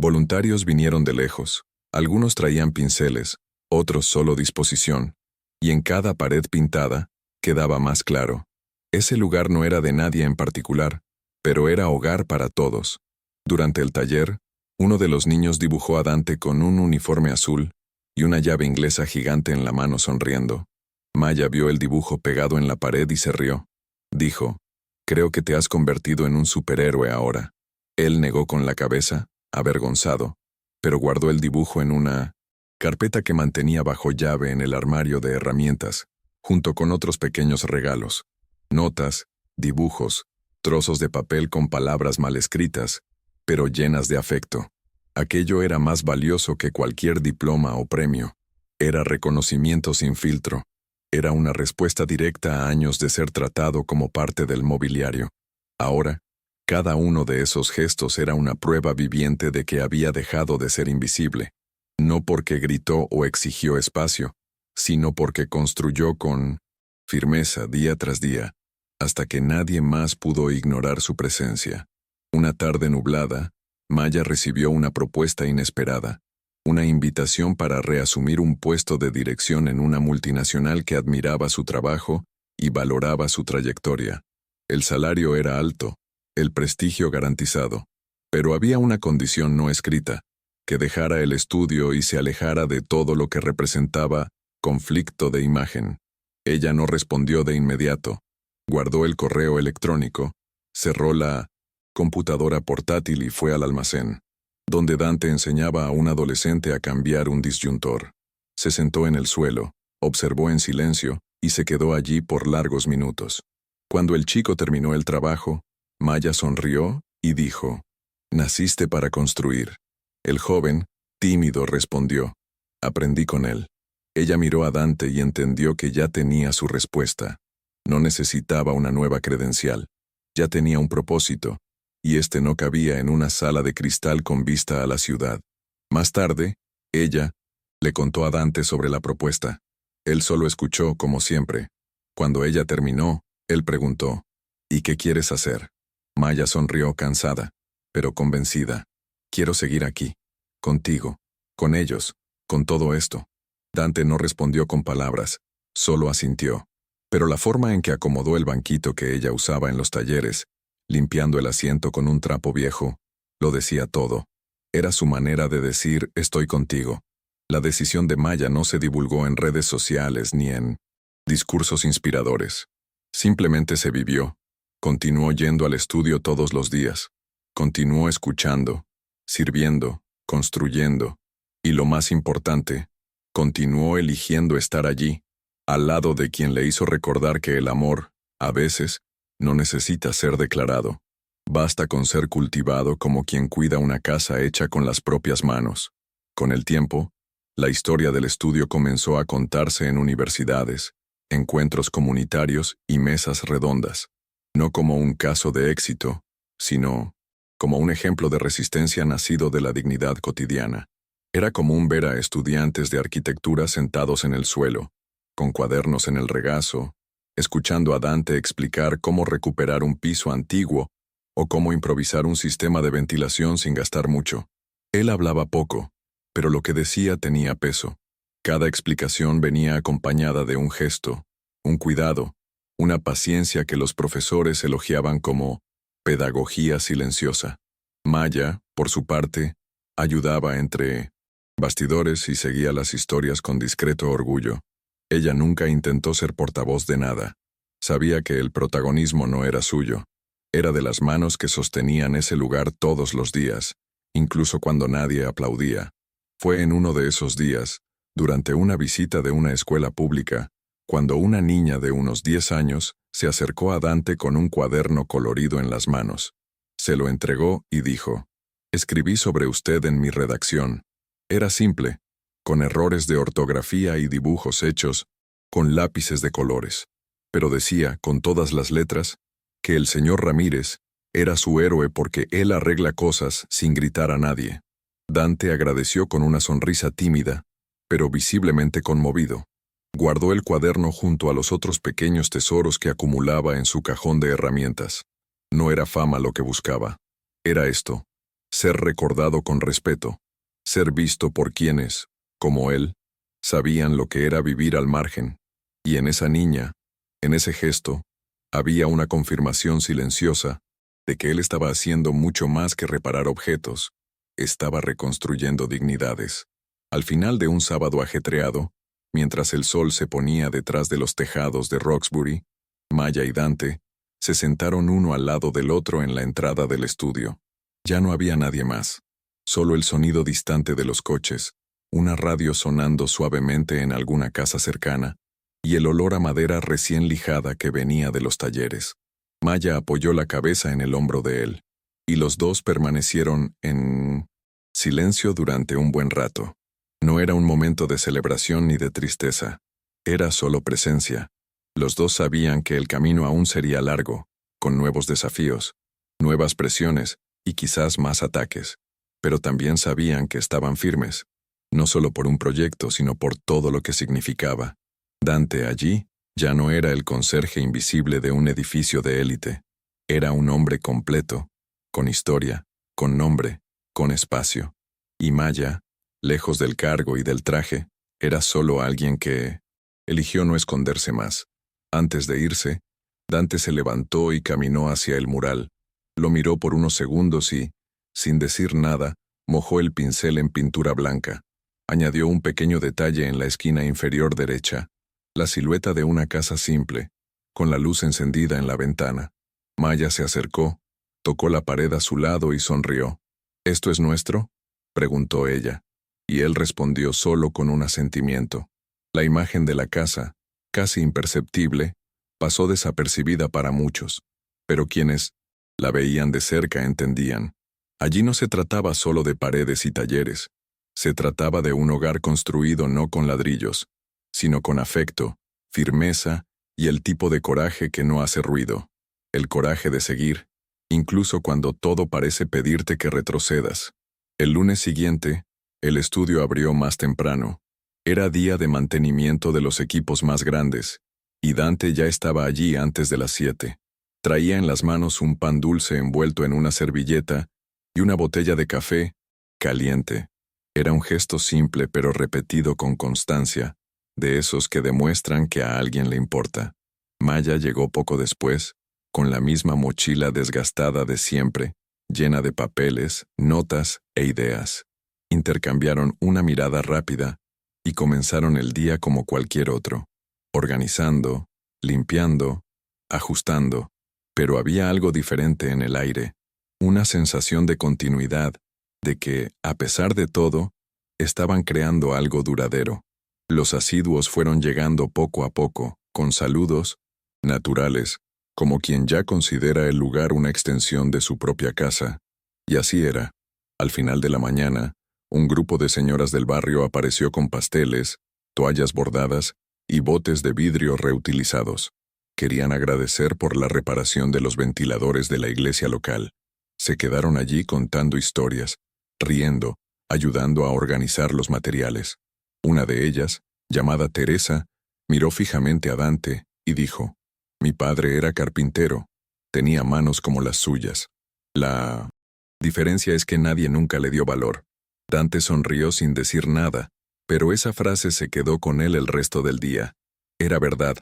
Voluntarios vinieron de lejos. Algunos traían pinceles, otros solo disposición, y en cada pared pintada quedaba más claro: ese lugar no era de nadie en particular, pero era hogar para todos. Durante el taller, uno de los niños dibujó a Dante con un uniforme azul y una llave inglesa gigante en la mano sonriendo. Maya vio el dibujo pegado en la pared y se rió. Dijo, «Creo que te has convertido en un superhéroe ahora». Él negó con la cabeza, avergonzado, pero guardó el dibujo en una carpeta que mantenía bajo llave en el armario de herramientas, junto con otros pequeños regalos, notas, dibujos, trozos de papel con palabras mal escritas, pero llenas de afecto. Aquello era más valioso que cualquier diploma o premio. Era reconocimiento sin filtro. Era una respuesta directa a años de ser tratado como parte del mobiliario. Ahora, cada uno de esos gestos era una prueba viviente de que había dejado de ser invisible, no porque gritó o exigió espacio, sino porque construyó con firmeza día tras día, hasta que nadie más pudo ignorar su presencia. Una tarde nublada, Maya recibió una propuesta inesperada, una invitación para reasumir un puesto de dirección en una multinacional que admiraba su trabajo y valoraba su trayectoria. El salario era alto, el prestigio garantizado, pero había una condición no escrita, que dejara el estudio y se alejara de todo lo que representaba conflicto de imagen. Ella no respondió de inmediato, guardó el correo electrónico, cerró la computadora portátil y fue al almacén, donde Dante enseñaba a un adolescente a cambiar un disyuntor. Se sentó en el suelo, observó en silencio y se quedó allí por largos minutos. Cuando el chico terminó el trabajo, Maya sonrió y dijo, «Naciste para construir». El joven, tímido, respondió, «Aprendí con él». Ella miró a Dante y entendió que ya tenía su respuesta. No necesitaba una nueva credencial. Ya tenía un propósito, y este no cabía en una sala de cristal con vista a la ciudad. Más tarde, ella le contó a Dante sobre la propuesta. Él solo escuchó, como siempre. Cuando ella terminó, él preguntó, «¿Y qué quieres hacer?». Maya sonrió cansada, pero convencida. «Quiero seguir aquí, contigo, con ellos, con todo esto». Dante no respondió con palabras, solo asintió. Pero la forma en que acomodó el banquito que ella usaba en los talleres, limpiando el asiento con un trapo viejo, lo decía todo. Era su manera de decir «estoy contigo». La decisión de Maya no se divulgó en redes sociales ni en discursos inspiradores. Simplemente se vivió. Continuó yendo al estudio todos los días. Continuó escuchando, sirviendo, construyendo. Y lo más importante, continuó eligiendo estar allí, al lado de quien le hizo recordar que el amor, a veces, no necesita ser declarado. Basta con ser cultivado como quien cuida una casa hecha con las propias manos. Con el tiempo, la historia del estudio comenzó a contarse en universidades, encuentros comunitarios y mesas redondas. No como un caso de éxito, sino como un ejemplo de resistencia nacido de la dignidad cotidiana. Era común ver a estudiantes de arquitectura sentados en el suelo, con cuadernos en el regazo, escuchando a Dante explicar cómo recuperar un piso antiguo o cómo improvisar un sistema de ventilación sin gastar mucho. Él hablaba poco, pero lo que decía tenía peso. Cada explicación venía acompañada de un gesto, un cuidado, una paciencia que los profesores elogiaban como pedagogía silenciosa. Maya, por su parte, ayudaba entre bastidores y seguía las historias con discreto orgullo. Ella nunca intentó ser portavoz de nada. Sabía que el protagonismo no era suyo. Era de las manos que sostenían ese lugar todos los días, incluso cuando nadie aplaudía. Fue en uno de esos días, durante una visita de una escuela pública, cuando una niña de unos 10 años se acercó a Dante con un cuaderno colorido en las manos. Se lo entregó y dijo, «Escribí sobre usted en mi redacción». Era simple, con errores de ortografía y dibujos hechos con lápices de colores, pero decía, con todas las letras, que el señor Ramírez era su héroe porque él arregla cosas sin gritar a nadie. Dante agradeció con una sonrisa tímida, pero visiblemente conmovido. Guardó el cuaderno junto a los otros pequeños tesoros que acumulaba en su cajón de herramientas. No era fama lo que buscaba. Era esto, ser recordado con respeto, ser visto por quienes, como él, sabían lo que era vivir al margen. Y en esa niña, en ese gesto, había una confirmación silenciosa de que él estaba haciendo mucho más que reparar objetos, estaba reconstruyendo dignidades. Al final de un sábado ajetreado, Mientras el sol se ponía detrás de los tejados de Roxbury, Maya y Dante se sentaron uno al lado del otro en la entrada del estudio. Ya no había nadie más, solo el sonido distante de los coches, una radio sonando suavemente en alguna casa cercana, y el olor a madera recién lijada que venía de los talleres. Maya apoyó la cabeza en el hombro de él, y los dos permanecieron en silencio durante un buen rato. No era un momento de celebración ni de tristeza, era solo presencia. Los dos sabían que el camino aún sería largo, con nuevos desafíos, nuevas presiones y quizás más ataques, pero también sabían que estaban firmes, no solo por un proyecto, sino por todo lo que significaba. Dante allí ya no era el conserje invisible de un edificio de élite, era un hombre completo, con historia, con nombre, con espacio. Y Maya, lejos del cargo y del traje, era solo alguien que eligió no esconderse más. Antes de irse, Dante se levantó y caminó hacia el mural. Lo miró por unos segundos y, sin decir nada, mojó el pincel en pintura blanca. Añadió un pequeño detalle en la esquina inferior derecha, la silueta de una casa simple, con la luz encendida en la ventana. Maya se acercó, tocó la pared a su lado y sonrió. ¿Esto es nuestro?, preguntó ella, y él respondió solo con un asentimiento. La imagen de la casa, casi imperceptible, pasó desapercibida para muchos, pero quienes la veían de cerca entendían. Allí no se trataba solo de paredes y talleres, se trataba de un hogar construido no con ladrillos, sino con afecto, firmeza y el tipo de coraje que no hace ruido. El coraje de seguir, incluso cuando todo parece pedirte que retrocedas. El lunes siguiente, el estudio abrió más temprano. Era día de mantenimiento de los equipos más grandes, y Dante ya estaba allí antes de las 7. Traía en las manos un pan dulce envuelto en una servilleta y una botella de café, caliente. Era un gesto simple pero repetido con constancia, de esos que demuestran que a alguien le importa. Maya llegó poco después, con la misma mochila desgastada de siempre, llena de papeles, notas e ideas. Intercambiaron una mirada rápida y comenzaron el día como cualquier otro, organizando, limpiando, ajustando, pero había algo diferente en el aire, una sensación de continuidad, de que, a pesar de todo, estaban creando algo duradero. Los asiduos fueron llegando poco a poco, con saludos naturales, como quien ya considera el lugar una extensión de su propia casa. Y así era. Al final de la mañana, un grupo de señoras del barrio apareció con pasteles, toallas bordadas y botes de vidrio reutilizados. Querían agradecer por la reparación de los ventiladores de la iglesia local. Se quedaron allí contando historias, riendo, ayudando a organizar los materiales. Una de ellas, llamada Teresa, miró fijamente a Dante y dijo: «Mi padre era carpintero, tenía manos como las suyas. La diferencia es que nadie nunca le dio valor». Dante sonrió sin decir nada, pero esa frase se quedó con él el resto del día. Era verdad,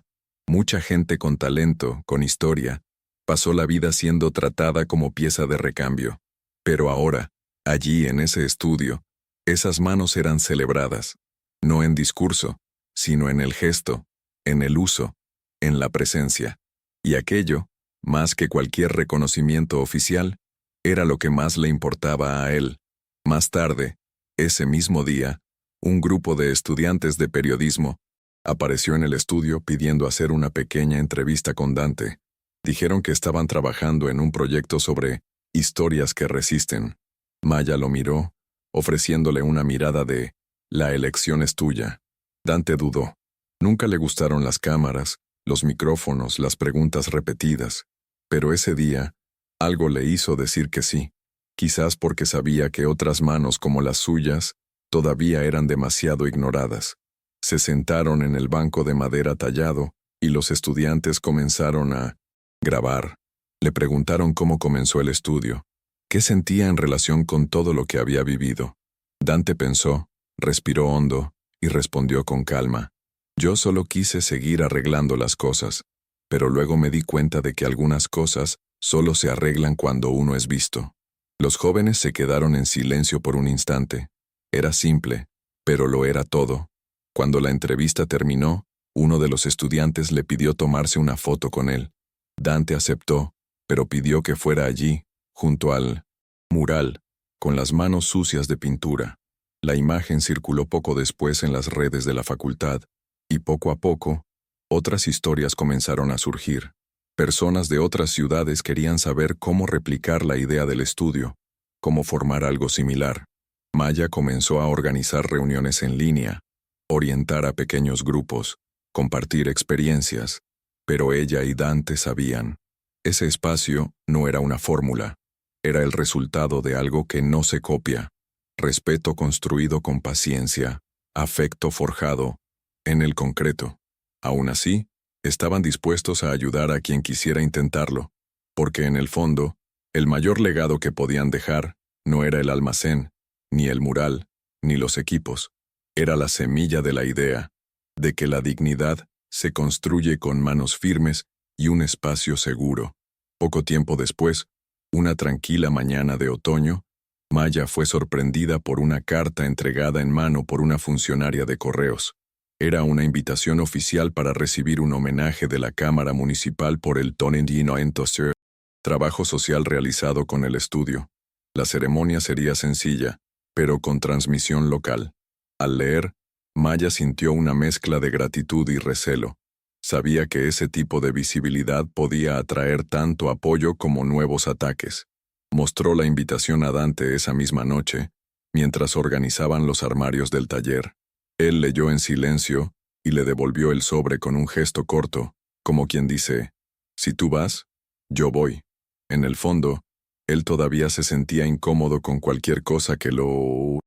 mucha gente con talento, con historia, pasó la vida siendo tratada como pieza de recambio. Pero ahora, allí en ese estudio, esas manos eran celebradas, no en discurso, sino en el gesto, en el uso, en la presencia. Y aquello, más que cualquier reconocimiento oficial, era lo que más le importaba a él. Más tarde, ese mismo día, un grupo de estudiantes de periodismo apareció en el estudio pidiendo hacer una pequeña entrevista con Dante. Dijeron que estaban trabajando en un proyecto sobre historias que resisten. Maya lo miró, ofreciéndole una mirada de «La elección es tuya». Dante dudó. Nunca le gustaron las cámaras, los micrófonos, las preguntas repetidas. Pero ese día, algo le hizo decir que sí. Quizás porque sabía que otras manos como las suyas todavía eran demasiado ignoradas. Se sentaron en el banco de madera tallado y los estudiantes comenzaron a grabar. Le preguntaron cómo comenzó el estudio, qué sentía en relación con todo lo que había vivido. Dante pensó, respiró hondo y respondió con calma: «Yo solo quise seguir arreglando las cosas, pero luego me di cuenta de que algunas cosas solo se arreglan cuando uno es visto». Los jóvenes se quedaron en silencio por un instante. Era simple, pero lo era todo. Cuando la entrevista terminó, uno de los estudiantes le pidió tomarse una foto con él. Dante aceptó, pero pidió que fuera allí, junto al mural, con las manos sucias de pintura. La imagen circuló poco después en las redes de la facultad, y poco a poco, otras historias comenzaron a surgir. Personas de otras ciudades querían saber cómo replicar la idea del estudio, cómo formar algo similar. Maya comenzó a organizar reuniones en línea, orientar a pequeños grupos, compartir experiencias, pero ella y Dante sabían. Ese espacio no era una fórmula, era el resultado de algo que no se copia, respeto construido con paciencia, afecto forjado en el concreto. Aún así, estaban dispuestos a ayudar a quien quisiera intentarlo, porque en el fondo, el mayor legado que podían dejar no era el almacén, ni el mural, ni los equipos. Era la semilla de la idea, de que la dignidad se construye con manos firmes y un espacio seguro. Poco tiempo después, una tranquila mañana de otoño, Maya fue sorprendida por una carta entregada en mano por una funcionaria de correos. Era una invitación oficial para recibir un homenaje de la Cámara Municipal por el trabajo social realizado con el estudio. La ceremonia sería sencilla, pero con transmisión local. Al leer, Maya sintió una mezcla de gratitud y recelo. Sabía que ese tipo de visibilidad podía atraer tanto apoyo como nuevos ataques. Mostró la invitación a Dante esa misma noche, mientras organizaban los armarios del taller. Él leyó en silencio y le devolvió el sobre con un gesto corto, como quien dice, «Si tú vas, yo voy». En el fondo, él todavía se sentía incómodo con cualquier cosa que lo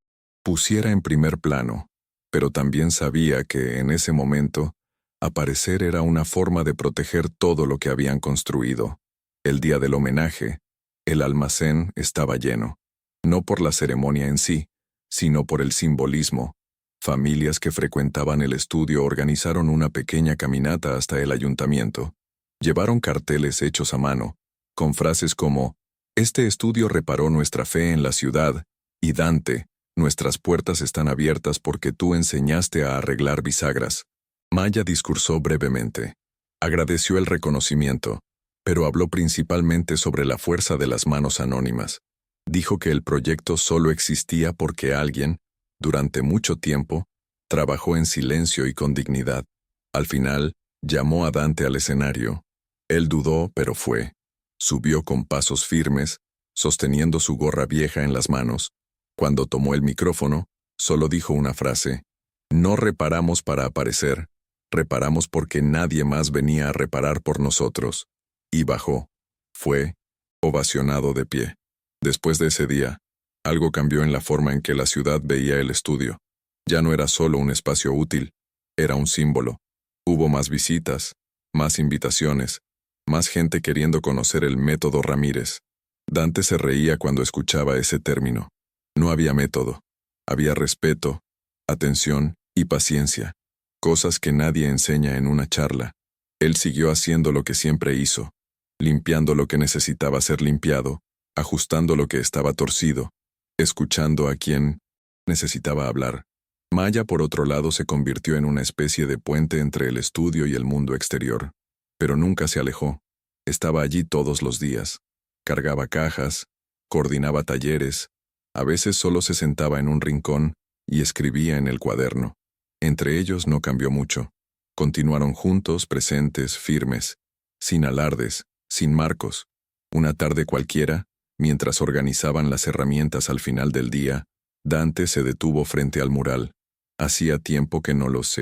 pusiera en primer plano, pero también sabía que, en ese momento, aparecer era una forma de proteger todo lo que habían construido. El día del homenaje, el almacén estaba lleno, no por la ceremonia en sí, sino por el simbolismo. Familias que frecuentaban el estudio organizaron una pequeña caminata hasta el ayuntamiento. Llevaron carteles hechos a mano, con frases como, «Este estudio reparó nuestra fe en la ciudad», y «Dante, nuestras puertas están abiertas porque tú enseñaste a arreglar bisagras». Maya discursó brevemente. Agradeció el reconocimiento, pero habló principalmente sobre la fuerza de las manos anónimas. Dijo que el proyecto solo existía porque alguien, durante mucho tiempo, trabajó en silencio y con dignidad. Al final, llamó a Dante al escenario. Él dudó, pero fue. Subió con pasos firmes, sosteniendo su gorra vieja en las manos. Cuando tomó el micrófono, solo dijo una frase. «No reparamos para aparecer, reparamos porque nadie más venía a reparar por nosotros». Y bajó. Fue ovacionado de pie. Después de ese día, algo cambió en la forma en que la ciudad veía el estudio. Ya no era solo un espacio útil, era un símbolo. Hubo más visitas, más invitaciones, más gente queriendo conocer el método Ramírez. Dante se reía cuando escuchaba ese término. No había método, había respeto, atención y paciencia, cosas que nadie enseña en una charla. Él siguió haciendo lo que siempre hizo, limpiando lo que necesitaba ser limpiado, ajustando lo que estaba torcido, escuchando a quien necesitaba hablar. Maya, por otro lado, se convirtió en una especie de puente entre el estudio y el mundo exterior. Pero nunca se alejó. Estaba allí todos los días. Cargaba cajas, coordinaba talleres, a veces solo se sentaba en un rincón y escribía en el cuaderno. Entre ellos no cambió mucho. Continuaron juntos, presentes, firmes, sin alardes, sin marcos. Una tarde cualquiera, mientras organizaban las herramientas al final del día, Dante se detuvo frente al mural. Hacía tiempo que no los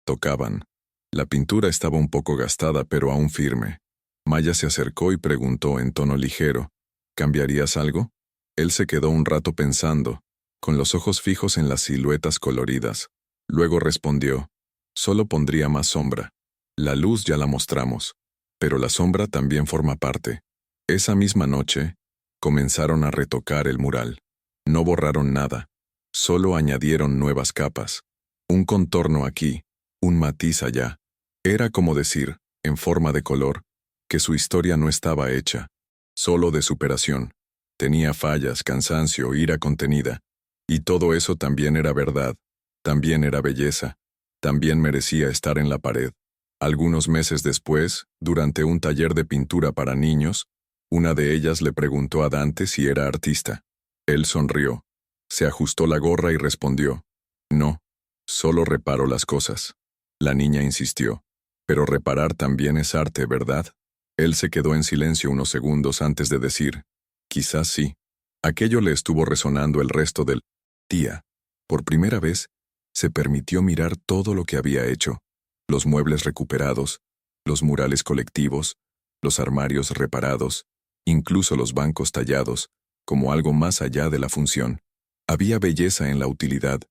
tocaban. La pintura estaba un poco gastada, pero aún firme. Maya se acercó y preguntó en tono ligero, «¿Cambiarías algo?». Él se quedó un rato pensando, con los ojos fijos en las siluetas coloridas. Luego respondió, «Solo pondría más sombra. La luz ya la mostramos, pero la sombra también forma parte». Esa misma noche, comenzaron a retocar el mural. No borraron nada, solo añadieron nuevas capas. Un contorno aquí, un matiz allá. Era como decir, en forma de color, que su historia no estaba hecha, solo de superación. Tenía fallas, cansancio, ira contenida. Y todo eso también era verdad, también era belleza. también merecía estar en la pared. Algunos meses después, durante un taller de pintura para niños, una de ellas le preguntó a Dante si era artista. Él sonrió, se ajustó la gorra y respondió, no, solo reparo las cosas. La niña insistió, pero reparar también es arte, ¿verdad? Él se quedó en silencio unos segundos antes de decir, quizás sí. Aquello le estuvo resonando el resto del día. Por primera vez, se permitió mirar todo lo que había hecho, los muebles recuperados, los murales colectivos, los armarios reparados, incluso los bancos tallados, como algo más allá de la función. Había belleza en la utilidad,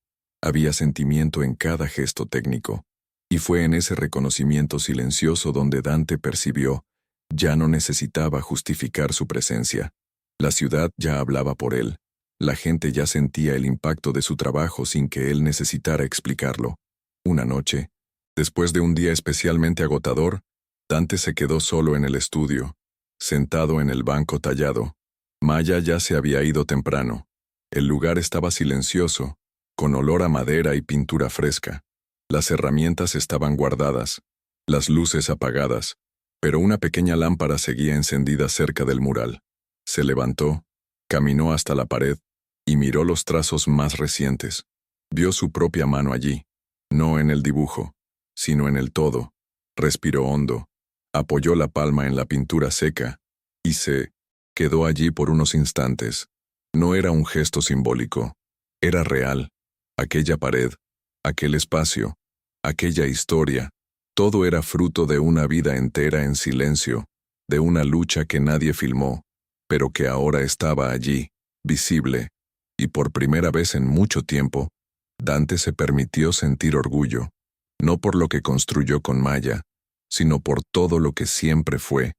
había sentimiento en cada gesto técnico, y fue en ese reconocimiento silencioso donde Dante percibió, ya no necesitaba justificar su presencia. La ciudad ya hablaba por él, la gente ya sentía el impacto de su trabajo sin que él necesitara explicarlo. Una noche, después de un día especialmente agotador, Dante se quedó solo en el estudio, sentado en el banco tallado. Maya ya se había ido temprano. El lugar estaba silencioso, con olor a madera y pintura fresca. Las herramientas estaban guardadas, las luces apagadas, pero una pequeña lámpara seguía encendida cerca del mural. Se levantó, caminó hasta la pared y miró los trazos más recientes. Vio su propia mano allí, no en el dibujo, sino en el todo. Respiró hondo, apoyó la palma en la pintura seca y se quedó allí por unos instantes. No era un gesto simbólico, era real. Aquella pared, aquel espacio, aquella historia, todo era fruto de una vida entera en silencio, de una lucha que nadie filmó, pero que ahora estaba allí, visible, y por primera vez en mucho tiempo, Dante se permitió sentir orgullo, no por lo que construyó con Maya, sino por todo lo que siempre fue,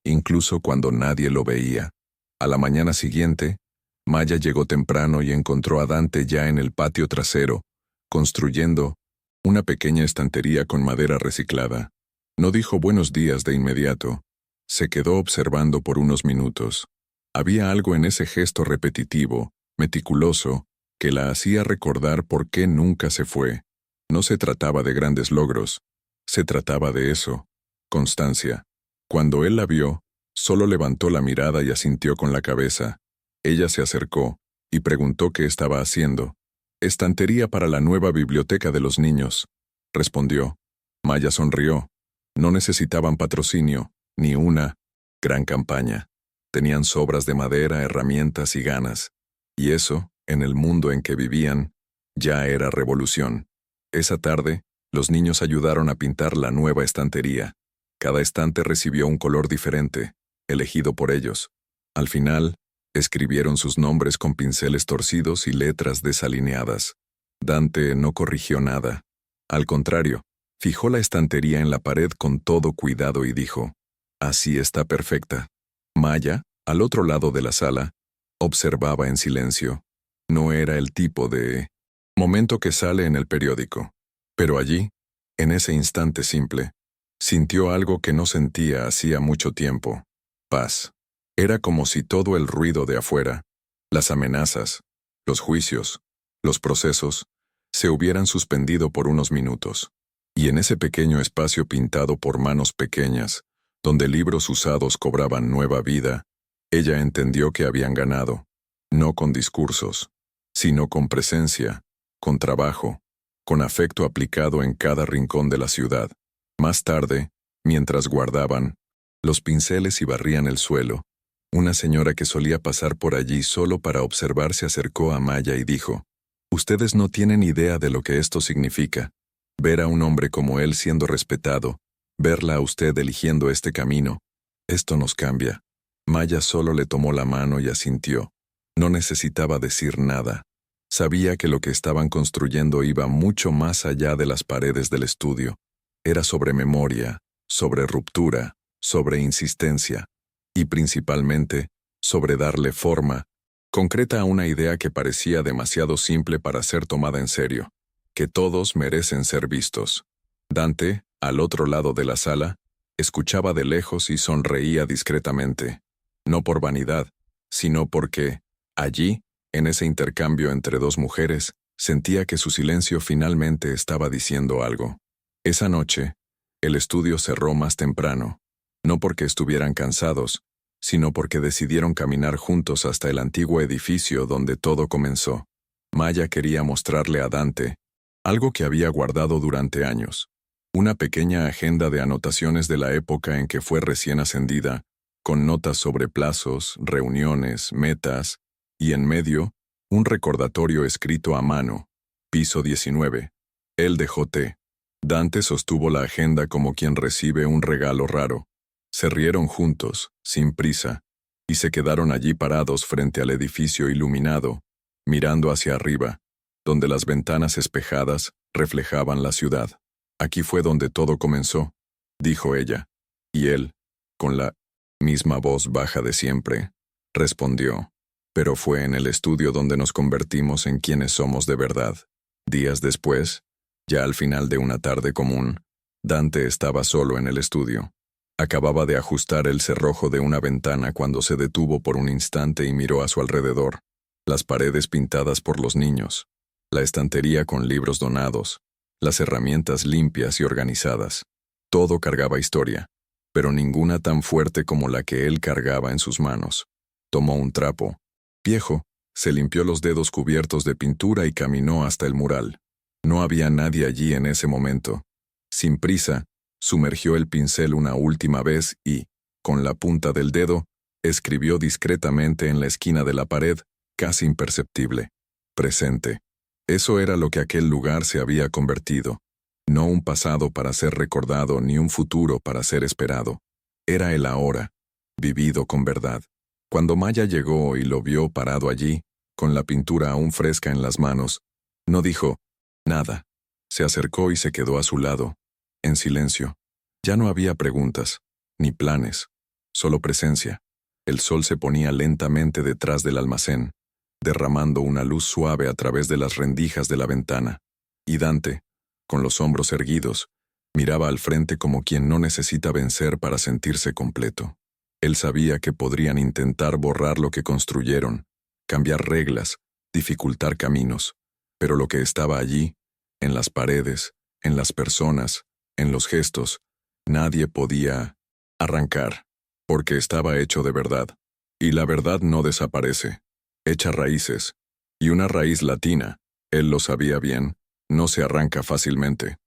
incluso cuando nadie lo veía. A la mañana siguiente, Maya llegó temprano y encontró a Dante ya en el patio trasero, construyendo una pequeña estantería con madera reciclada. No dijo buenos días de inmediato. Se quedó observando por unos minutos. Había algo en ese gesto repetitivo, meticuloso, que la hacía recordar por qué nunca se fue. No se trataba de grandes logros. Se trataba de eso, constancia. Cuando él la vio, solo levantó la mirada y asintió con la cabeza. Ella se acercó y preguntó qué estaba haciendo. Estantería para la nueva biblioteca de los niños, respondió. Maya sonrió. No necesitaban patrocinio, ni una gran campaña. Tenían sobras de madera, herramientas y ganas. Y eso, en el mundo en que vivían, ya era revolución. Esa tarde, los niños ayudaron a pintar la nueva estantería. Cada estante recibió un color diferente, elegido por ellos. Al final, escribieron sus nombres con pinceles torcidos y letras desalineadas. Dante no corrigió nada. Al contrario, fijó la estantería en la pared con todo cuidado y dijo, «Así está perfecta». Maya, al otro lado de la sala, observaba en silencio. No era el tipo de momento que sale en el periódico. Pero allí, en ese instante simple, sintió algo que no sentía hacía mucho tiempo. Paz. Era como si todo el ruido de afuera, las amenazas, los juicios, los procesos, se hubieran suspendido por unos minutos. Y en ese pequeño espacio pintado por manos pequeñas, donde libros usados cobraban nueva vida, ella entendió que habían ganado, no con discursos, sino con presencia, con trabajo, con afecto aplicado en cada rincón de la ciudad. Más tarde, mientras guardaban los pinceles y barrían el suelo, una señora que solía pasar por allí solo para observar se acercó a Maya y dijo, «Ustedes no tienen idea de lo que esto significa. Ver a un hombre como él siendo respetado, verla a usted eligiendo este camino, esto nos cambia». Maya solo le tomó la mano y asintió. No necesitaba decir nada. Sabía que lo que estaban construyendo iba mucho más allá de las paredes del estudio. Era sobre memoria, sobre ruptura, sobre insistencia. Y principalmente, sobre darle forma, concreta a una idea que parecía demasiado simple para ser tomada en serio, que todos merecen ser vistos. Dante, al otro lado de la sala, escuchaba de lejos y sonreía discretamente, no por vanidad, sino porque, allí, en ese intercambio entre dos mujeres, Sentía que su silencio finalmente estaba diciendo algo. Esa noche, el estudio cerró más temprano, no porque estuvieran cansados, sino porque decidieron caminar juntos hasta el antiguo edificio donde todo comenzó. Maya quería mostrarle a Dante algo que había guardado durante años, una pequeña agenda de anotaciones de la época en que fue recién ascendida, con notas sobre plazos, reuniones, metas, y en medio, un recordatorio escrito a mano, piso 19, LDJT. Dante sostuvo la agenda como quien recibe un regalo raro. Se rieron juntos, sin prisa, y se quedaron allí parados frente al edificio iluminado, mirando hacia arriba, donde las ventanas espejadas reflejaban la ciudad. Aquí fue donde todo comenzó, dijo ella, y él, con la misma voz baja de siempre, respondió, pero fue en el estudio donde nos convertimos en quienes somos de verdad. Días después, ya al final de una tarde común, Dante estaba solo en el estudio. Acababa de ajustar el cerrojo de una ventana cuando se detuvo por un instante y miró a su alrededor. Las paredes pintadas por los niños, la estantería con libros donados, las herramientas limpias y organizadas. Todo cargaba historia, pero ninguna tan fuerte como la que él cargaba en sus manos. Tomó un trapo, viejo, se limpió los dedos cubiertos de pintura y caminó hasta el mural. No había nadie allí en ese momento. Sin prisa, sumergió el pincel una última vez y, con la punta del dedo, escribió discretamente en la esquina de la pared, casi imperceptible, presente. Eso era lo que aquel lugar se había convertido. No un pasado para ser recordado ni un futuro para ser esperado. Era el ahora, vivido con verdad. Cuando Maya llegó y lo vio parado allí, con la pintura aún fresca en las manos, no dijo nada. Se acercó y se quedó a su lado, en silencio. Ya no había preguntas, ni planes, solo presencia. El sol se ponía lentamente detrás del almacén, derramando una luz suave a través de las rendijas de la ventana, y Dante, con los hombros erguidos, miraba al frente como quien no necesita vencer para sentirse completo. Él sabía que podrían intentar borrar lo que construyeron, cambiar reglas, dificultar caminos, pero lo que estaba allí, en las paredes, en las personas, en los gestos, nadie podía arrancar, porque estaba hecho de verdad. Y la verdad no desaparece, echa raíces, y una raíz latina, él lo sabía bien, no se arranca fácilmente.